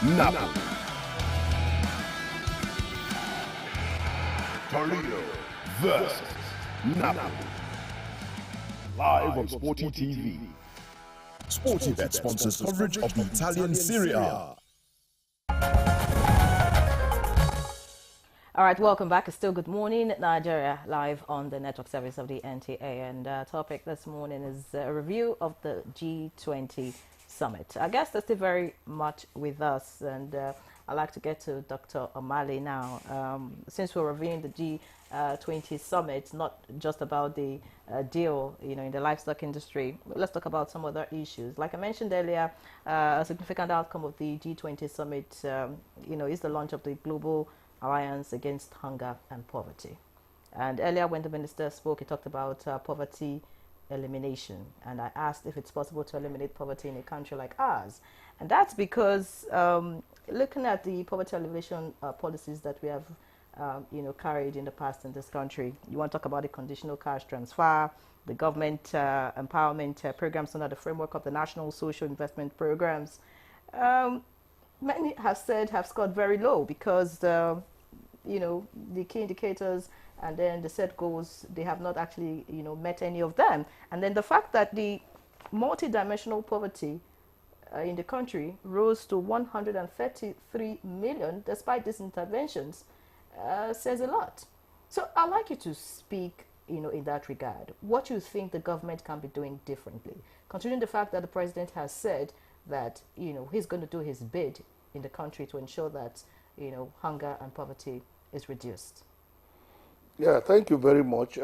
Napoli. Toledo versus Napoli. Live on Sporty TV. SportyBet sponsors coverage of the Italian Serie A. All right, welcome back. It's still Good Morning Nigeria, live on the network service of the NTA. And topic this morning is a review of the G20 summit. Our guests are still very much with us, and I'd like to get to Dr. Omale now. Since we're reviewing the G20 summit, not just about the deal, in the livestock industry, let's talk about some other issues. Like I mentioned earlier, a significant outcome of the G20 summit, is the launch of the Global Alliance Against Hunger and Poverty. And earlier when the minister spoke, he talked about poverty elimination. And I asked if it's possible to eliminate poverty in a country like ours. And that's because looking at the poverty elimination policies that we have carried in the past in this country, you want to talk about the conditional cash transfer, the government empowerment programs under the framework of the National Social Investment Programs. Many have said have scored very low because the key indicators and then the set goals, they have not actually met any of them. And then the fact that the multidimensional poverty in the country rose to 133 million despite these interventions says a lot. So I'd like you to speak in that regard, what you think the government can be doing differently, considering the fact that the president has said that he's going to do his bit in the country to ensure that hunger and poverty is reduced. Yeah, thank you very much.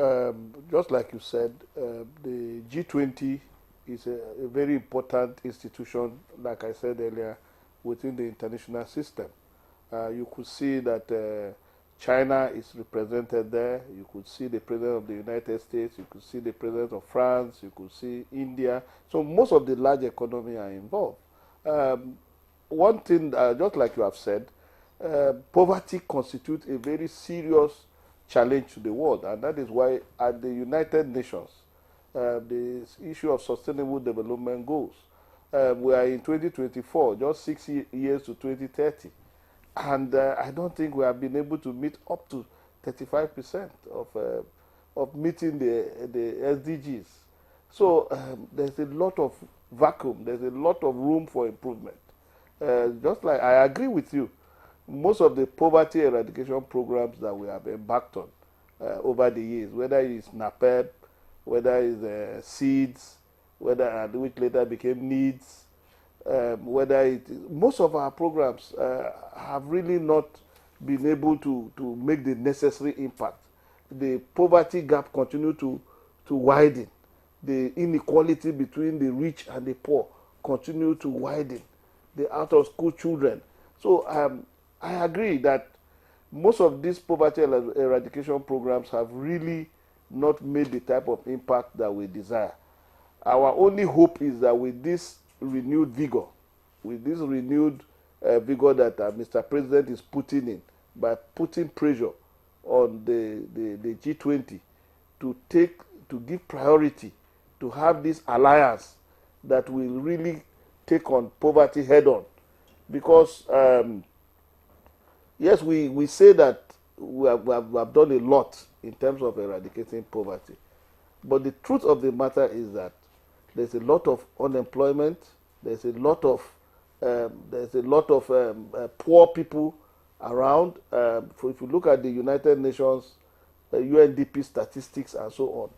Just like you said, the G20 is a very important institution, like I said earlier, within the international system. You could see that China is represented there. You could see the president of the United States. You could see the president of France. You could see India. So most of the large economy are involved. One thing, just like you have said, poverty constitutes a very serious challenge to the world, and that is why at the United Nations, the issue of sustainable development goals, we are in 2024, just 6 years to 2030, and I don't think we have been able to meet up to 35% of meeting the SDGs. So there's a lot of vacuum, there's a lot of room for improvement. Just like I agree with you, most of the poverty eradication programs that we have embarked on over the years, whether it's NAPEP, whether it's seeds, which later became needs, most of our programs have really not been able to make the necessary impact. The poverty gap continues to widen. The inequality between the rich and the poor continue to widen. The out-of-school children. So I agree that most of these poverty eradication programs have really not made the type of impact that we desire. Our only hope is that with this renewed vigor, that Mr. President is putting in, by putting pressure on the G20 to give priority to have this alliance that will really take on poverty head on. Because yes, we say that we have done a lot in terms of eradicating poverty, but the truth of the matter is that there's a lot of unemployment. There's a lot of poor people around. If you look at the United Nations, UNDP statistics and so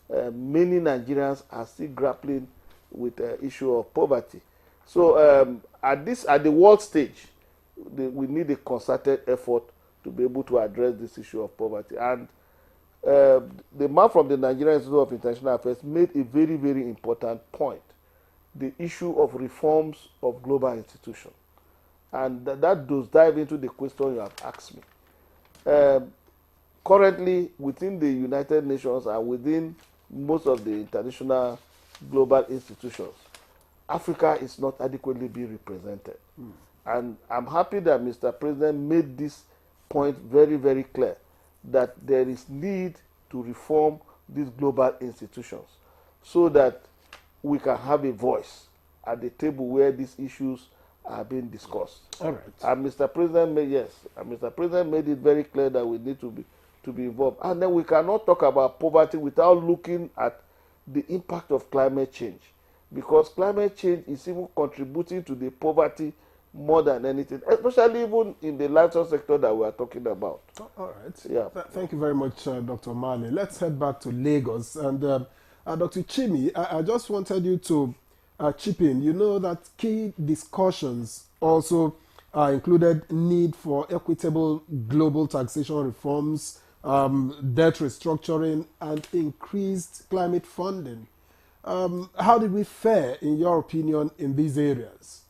on, many Nigerians are still grappling with the issue of poverty. So at the world stage, we need a concerted effort to be able to address this issue of poverty. And the man from the Nigerian Institute of International Affairs made a very, very important point. the issue of reforms of global institutions. And that does dive into the question you have asked me. Currently, within the United Nations and within most of the international global institutions, Africa is not adequately being represented. And I'm happy that Mr. President made this point very, very clear, that there is need to reform these global institutions so that we can have a voice at the table where these issues are being discussed. All right. And Mr. President made it very clear that we need to be involved. And then we cannot talk about poverty without looking at the impact of climate change, because climate change is even contributing to the poverty more than anything, especially even in the livestock sector that we are talking about. All right. Yeah. Thank you very much, Dr. Mali. Let's head back to Lagos. And Dr. Chimi, I just wanted you to chip in. You know that key discussions also included need for equitable global taxation reforms, debt restructuring, and increased climate funding. How did we fare, in your opinion, in these areas?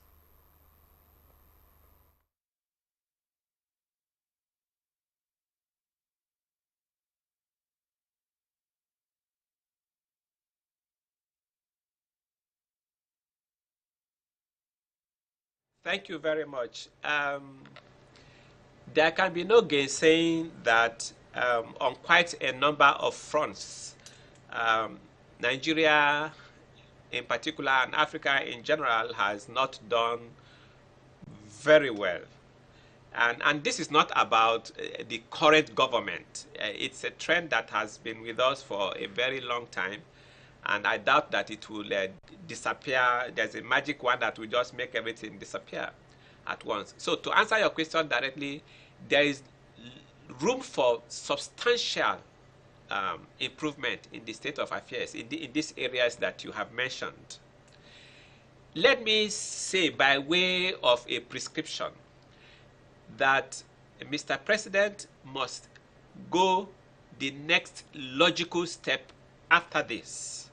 Thank you very much. There can be no gainsaying that on quite a number of fronts, Nigeria in particular and Africa in general has not done very well. And this is not about the current government. It's a trend that has been with us for a very long time. And I doubt that it will disappear. There's a magic wand that will just make everything disappear at once. So to answer your question directly, there is room for substantial improvement in the state of affairs in these areas that you have mentioned. Let me say, by way of a prescription, that Mr. President must go the next logical step after this.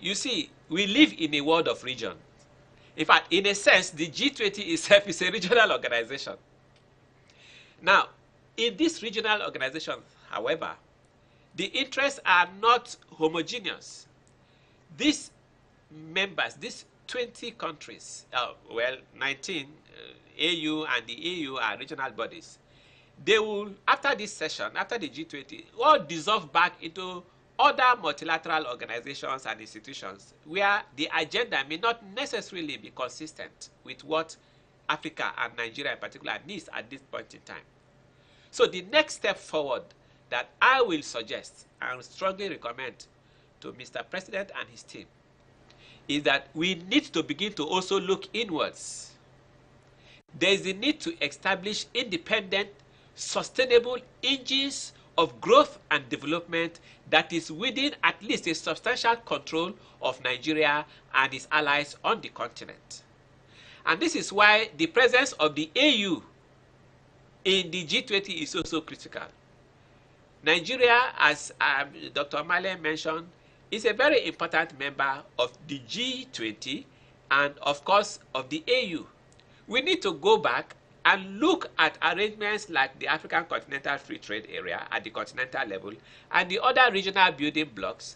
You see, we live in a world of regions. In fact, in a sense, the G20 itself is a regional organization. Now, in this regional organization, however, the interests are not homogeneous. These members, these 20 countries, 19, AU and the EU are regional bodies. They will, after this session, after the G20, all dissolve back into other multilateral organizations and institutions where the agenda may not necessarily be consistent with what Africa and Nigeria in particular needs at this point in time. So the next step forward that I will suggest and strongly recommend to Mr. President and his team is that we need to begin to also look inwards. There is a need to establish independent, sustainable engines of growth and development that is within at least a substantial control of Nigeria and its allies on the continent. And this is why the presence of the AU in the G20 is also critical. Nigeria, as Dr. Male mentioned, is a very important member of the G20 and, of course, of the AU. We need to go back and look at arrangements like the African Continental Free Trade Area at the continental level and the other regional building blocks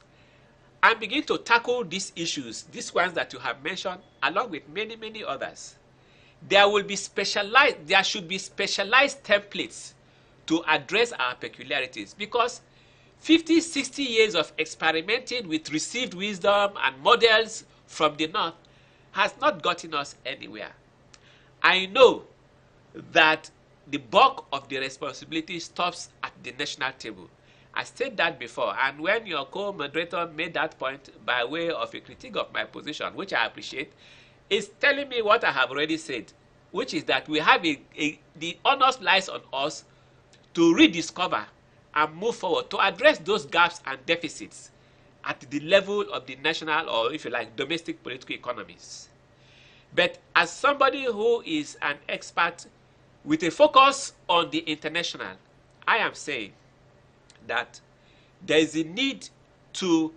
and begin to tackle these issues, these ones that you have mentioned, along with many, many others. There should be specialized templates to address our peculiarities, because 50, 60 years of experimenting with received wisdom and models from the North has not gotten us anywhere. I know that the bulk of the responsibility stops at the national table. I said that before, and when your co-moderator made that point by way of a critique of my position, which I appreciate, is telling me what I have already said, which is that we have the onus lies on us to rediscover and move forward to address those gaps and deficits at the level of the national, or if you like, domestic political economies. But as somebody who is an expert with a focus on the international, I am saying that there is a need to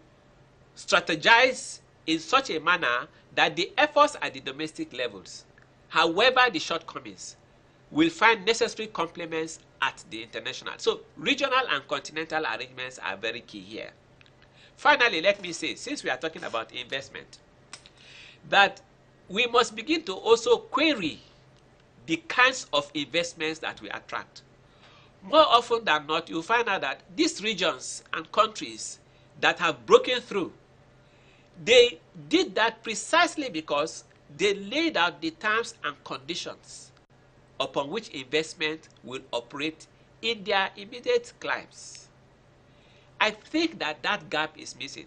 strategize in such a manner that the efforts at the domestic levels, however the shortcomings, will find necessary complements at the international. So regional and continental arrangements are very key here. Finally, let me say, since we are talking about investment, that we must begin to also query the kinds of investments that we attract. More often than not, you'll find out that these regions and countries that have broken through, they did that precisely because they laid out the terms and conditions upon which investment will operate in their immediate climes. I think that that gap is missing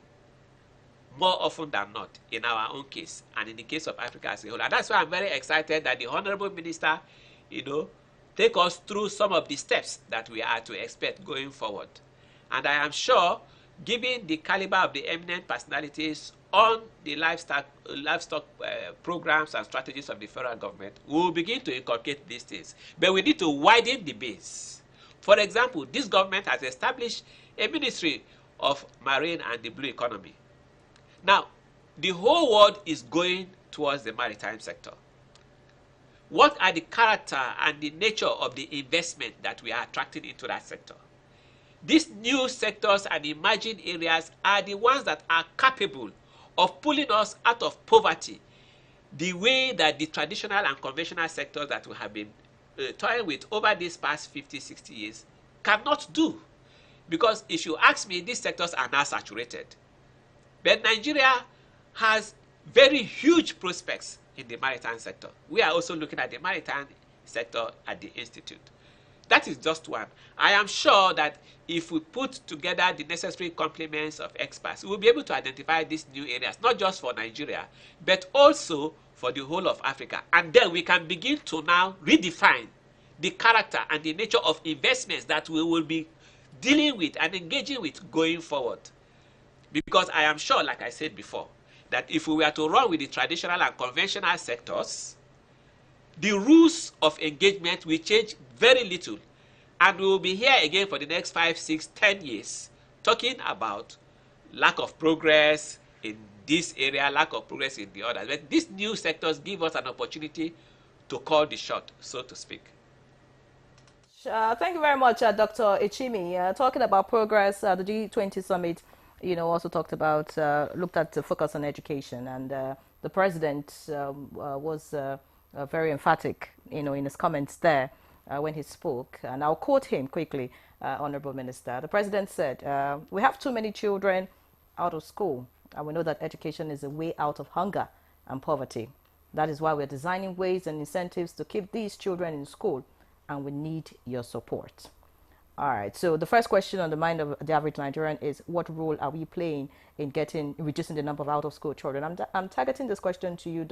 more often than not in our own case and in the case of Africa as a whole. And that's why I'm very excited that the Honorable Minister, take us through some of the steps that we are to expect going forward. And I am sure, given the caliber of the eminent personalities on the livestock programs and strategies of the federal government, we will begin to inculcate these things. But we need to widen the base. For example, this government has established a Ministry of Marine and the Blue Economy. Now, the whole world is going towards the maritime sector. What are the character and the nature of the investment that we are attracting into that sector? These new sectors and emerging areas are the ones that are capable of pulling us out of poverty the way that the traditional and conventional sectors that we have been toying with over these past 50, 60 years cannot do. Because if you ask me, these sectors are now saturated. But Nigeria has very huge prospects in the maritime sector. We are also looking at the maritime sector at the Institute. That is just one. I am sure that if we put together the necessary complements of experts, we will be able to identify these new areas, not just for Nigeria, but also for the whole of Africa. And then we can begin to now redefine the character and the nature of investments that we will be dealing with and engaging with going forward. Because I am sure, like I said before, that if we were to run with the traditional and conventional sectors, the rules of engagement will change very little. And we will be here again for the next 5, 6, 10 years talking about lack of progress in this area, lack of progress in the others. But these new sectors give us an opportunity to call the shot, so to speak. Thank you very much, Dr. Ichimi. Talking about progress, the G20 summit, also looked at the focus on education, and the president was very emphatic, in his comments there when he spoke. And I'll quote him quickly, Honorable Minister. The president said, "We have too many children out of school, and we know that education is a way out of hunger and poverty. That is why we're designing ways and incentives to keep these children in school, and we need your support." All right, so the first question on the mind of the average Nigerian is, what role are we playing in reducing the number of out-of-school children? I'm targeting this question to you,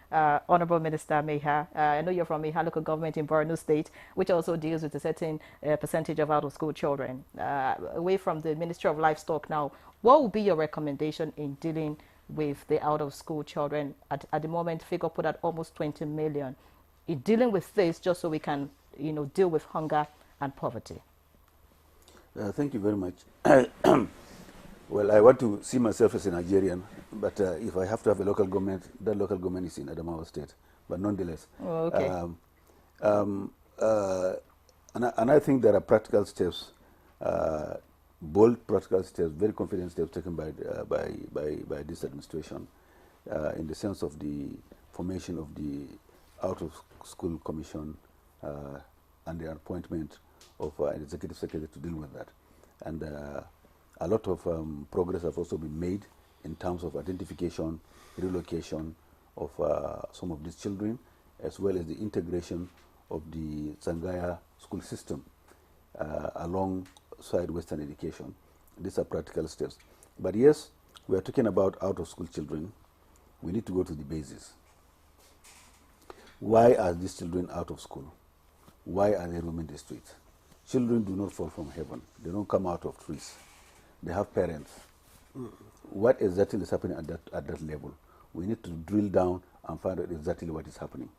Honorable Minister Meha. I know you're from Meha local government in Borno State, which also deals with a certain percentage of out-of-school children. Away from the Ministry of Livestock now, what would be your recommendation in dealing with the out-of-school children? At the moment, figure put at almost 20 million. In dealing with this, just so we can, deal with hunger and poverty. Thank you very much. Well, I want to see myself as a Nigerian, but if I have to have a local government, that local government is in Adamawa State. But nonetheless, okay. And I think there are practical steps, bold practical steps, very confident steps taken by this administration, in the sense of the formation of the out-of-school commission and the appointment of an executive secretary to deal with that. And a lot of progress has also been made in terms of identification, relocation of some of these children, as well as the integration of the Sangaya school system alongside Western education. These are practical steps. But yes, we are talking about out-of-school children. We need to go to the basis. Why are these children out of school? Why are they roaming the streets? Children do not fall from heaven. They don't come out of trees. They have parents. What exactly is happening at that level? We need to drill down and find out exactly what is happening.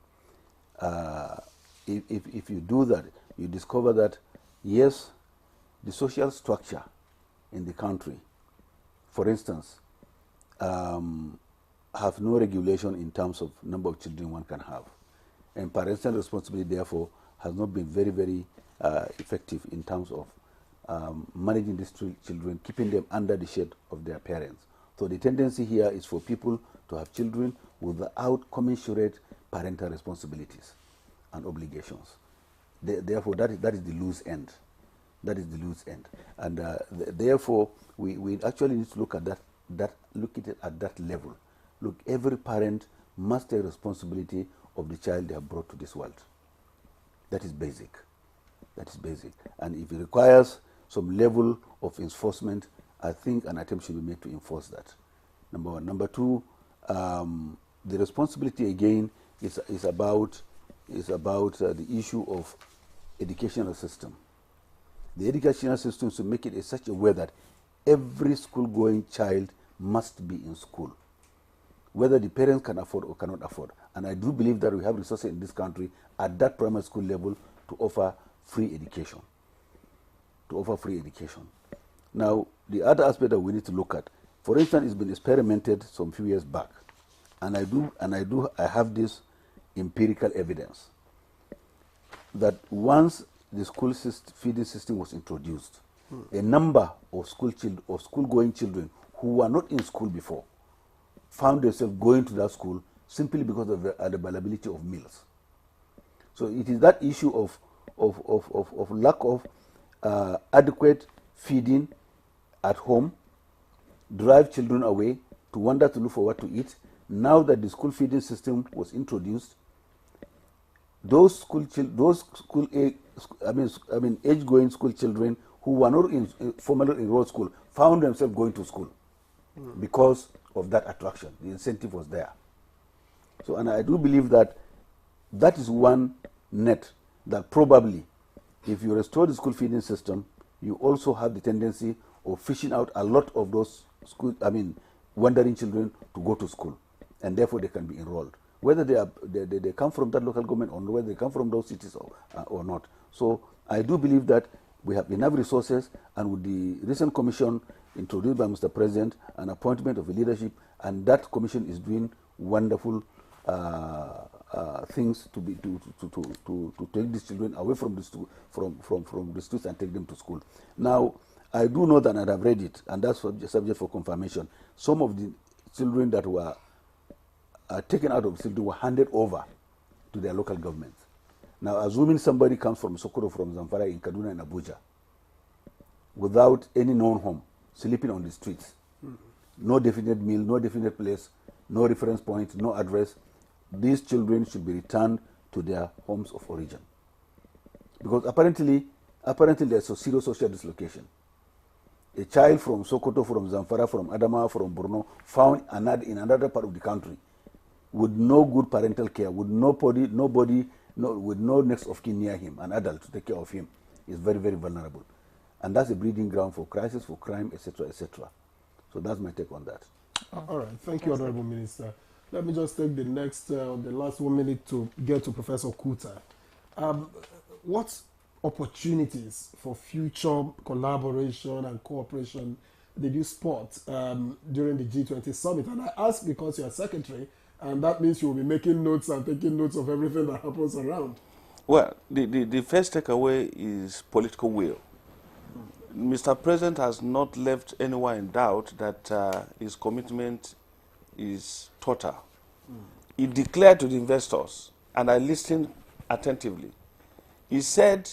If you do that, you discover that, yes, the social structure in the country, for instance, have no regulation in terms of number of children one can have. And parental responsibility, therefore, has not been very, very effective in terms of managing these children, keeping them under the shade of their parents. So the tendency here is for people to have children without commensurate parental responsibilities and obligations. Therefore, that is the loose end. That is the loose end. And therefore, we actually need to look at look at it at that level. Look, every parent must take responsibility of the child they have brought to this world. That is basic. That is basic. And if it requires some level of enforcement, I think an attempt should be made to enforce that. Number one. Number two, the responsibility again is about the issue of educational system. The educational system should make it in such a way that every school-going child must be in school, whether the parents can afford or cannot afford. And I do believe that we have resources in this country at that primary school level to offer free education. Now, the other aspect that we need to look at, for instance, it's been experimented some few years back, and I have this empirical evidence that once the school feeding system was introduced, a number of school-going children who were not in school before found themselves going to that school simply because of the availability of meals. So it is that issue of lack of adequate feeding at home drive children away to wander to look for what to eat. Now that the school feeding system was introduced, those age-going school children who were not in formally enrolled school found themselves going to school because of that attraction. The incentive was there. So, and I do believe that that is one net that probably, if you restore the school feeding system, you also have the tendency of fishing out a lot of those wandering children to go to school, and therefore they can be enrolled, whether they come from that local government or whether they come from those cities or not. So I do believe that we have enough resources, and with the recent commission introduced by Mr. President, an appointment of a leadership, and that commission is doing wonderful things to take these children away from the streets and take them to school. Now, I do know that, and I've read it, and that's subject for confirmation. Some of the children that were taken out of the city were handed over to their local governments. Now, assuming somebody comes from Sokoto, from Zamfara, in Kaduna and Abuja, without any known home, sleeping on the streets, no definite meal, no definite place, no reference point, no address, these children should be returned to their homes of origin. Because apparently there's a serious social dislocation. A child from Sokoto, from Zamfara, from Adamawa, from Borno, found in another part of the country with no good parental care, with with no next of kin near him, an adult to take care of him, is very, very vulnerable. And that's a breeding ground for crisis, for crime, etc., etc. So that's my take on that. All right. Thank you, Honorable Minister. Let me just take the last 1 minute to get to Professor Kuta. What opportunities for future collaboration and cooperation did you spot during the G20 summit? And I ask because you're secretary, and that means you will be making notes and taking notes of everything that happens around. Well, the first takeaway is political will. Mr. President has not left anyone in doubt that his commitment is total. He declared to the investors, and I listened attentively, he said,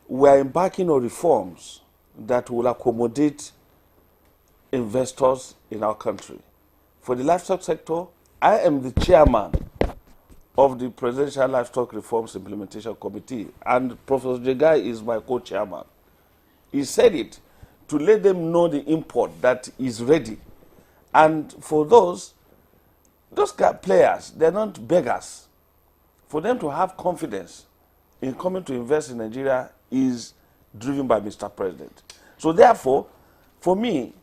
we are embarking on reforms that will accommodate investors in our country. For the livestock sector, I am the chairman of the Presidential Livestock Reforms Implementation Committee, and Professor Jega is my co-chairman. He said it to let them know the import that is ready. And for those players, they're not beggars. For them to have confidence in coming to invest in Nigeria is driven by Mr. President. So therefore, for me,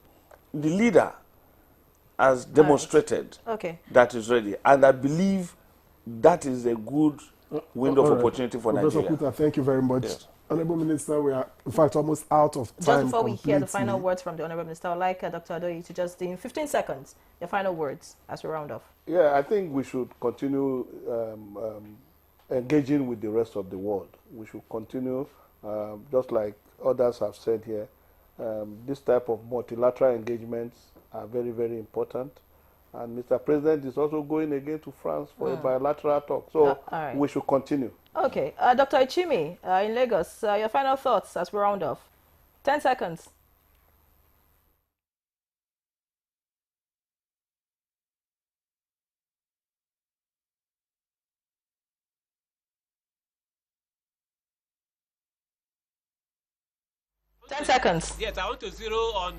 the leader has demonstrated that is ready. And I believe that is a good window of opportunity for Professor Nigeria. Kuta, thank you very much. Yes. Honorable Minister, we are in fact almost out of time. Just before we hear the completely. final words from the Honorable Minister, I'd like Dr. Adoyi to just, in 15 seconds, your final words as we round off. Yeah, I think we should continue engaging with the rest of the world. We should continue, just like others have said here, this type of multilateral engagements are very, very important. And Mr. President is also going again to France for a bilateral talk. So we should continue. Okay. Dr. Ichimi, in Lagos, your final thoughts as we round off. 10 seconds. Yes, I want to zero on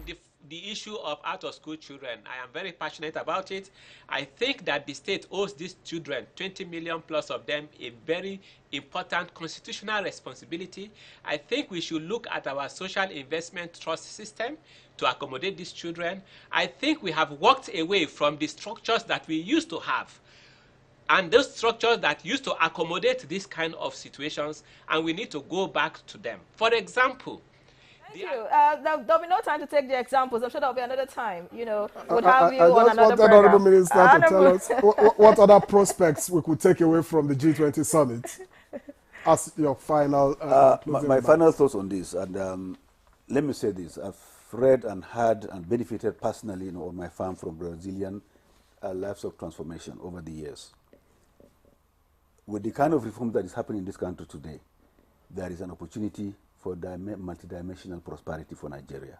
the issue of out-of-school children. I am very passionate about it. I think that the state owes these children, 20 million plus of them, a very important constitutional responsibility. I think we should look at our social investment trust system to accommodate these children. I think we have walked away from the structures that we used to have, and those structures that used to accommodate these kind of situations, and we need to go back to them. For example, Thank you. There'll be no time to take the examples. I'm sure there'll be another time. You know, we'll have you on another program. Honorable Minister to tell us what other prospects we could take away from the G20 summit as your final my final thoughts on this. And let me say this. I've read and heard and benefited personally on my farm from Brazilian livestock transformation over the years. With the kind of reform that is happening in this country today, there is an opportunity for multidimensional prosperity for Nigeria.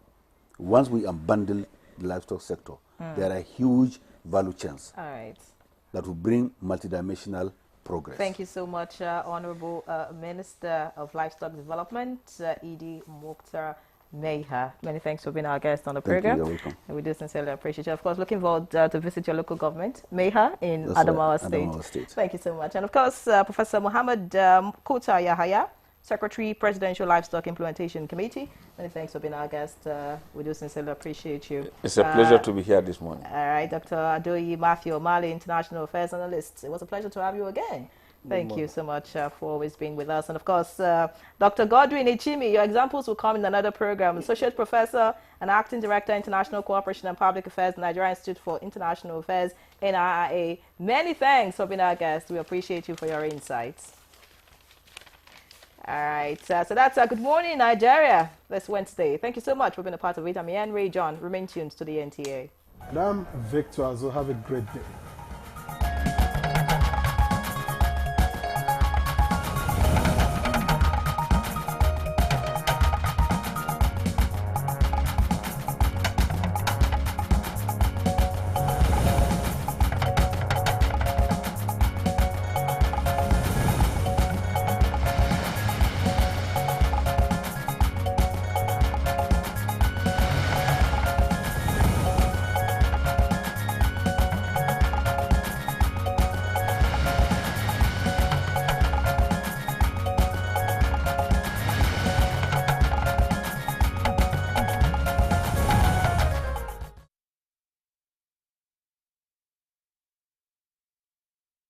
Once we unbundle the livestock sector, there are huge value chains that will bring multidimensional progress. Thank you so much, Honorable Minister of Livestock Development, Edie Mokhtar Meha. Many thanks for being our guest on the program. You're welcome. And we do sincerely appreciate you. Of course, looking forward to visit your local government, Meha, in Adamawa State. Thank you so much. And of course, Professor Muhammad Kuta Yahaya, Secretary, Presidential Livestock Implementation Committee. Many thanks for being our guest. We do sincerely appreciate you. It's a pleasure to be here this morning. All right, Dr. Adoyi Matthew O'Malley, International Affairs Analyst. It was a pleasure to have you again. Thank you so much for always being with us. And of course, Dr. Godwin Ichimi, your examples will come in another program. Associate Professor and Acting Director, International Cooperation and Public Affairs, Nigeria Institute for International Affairs, NIIA. Many thanks for being our guest. We appreciate you for your insights. All right, so that's Good Morning Nigeria this Wednesday. Thank you so much for being a part of it. I'm Ian Ray John. Remain tuned to the NTA. And I'm Victor, so have a great day.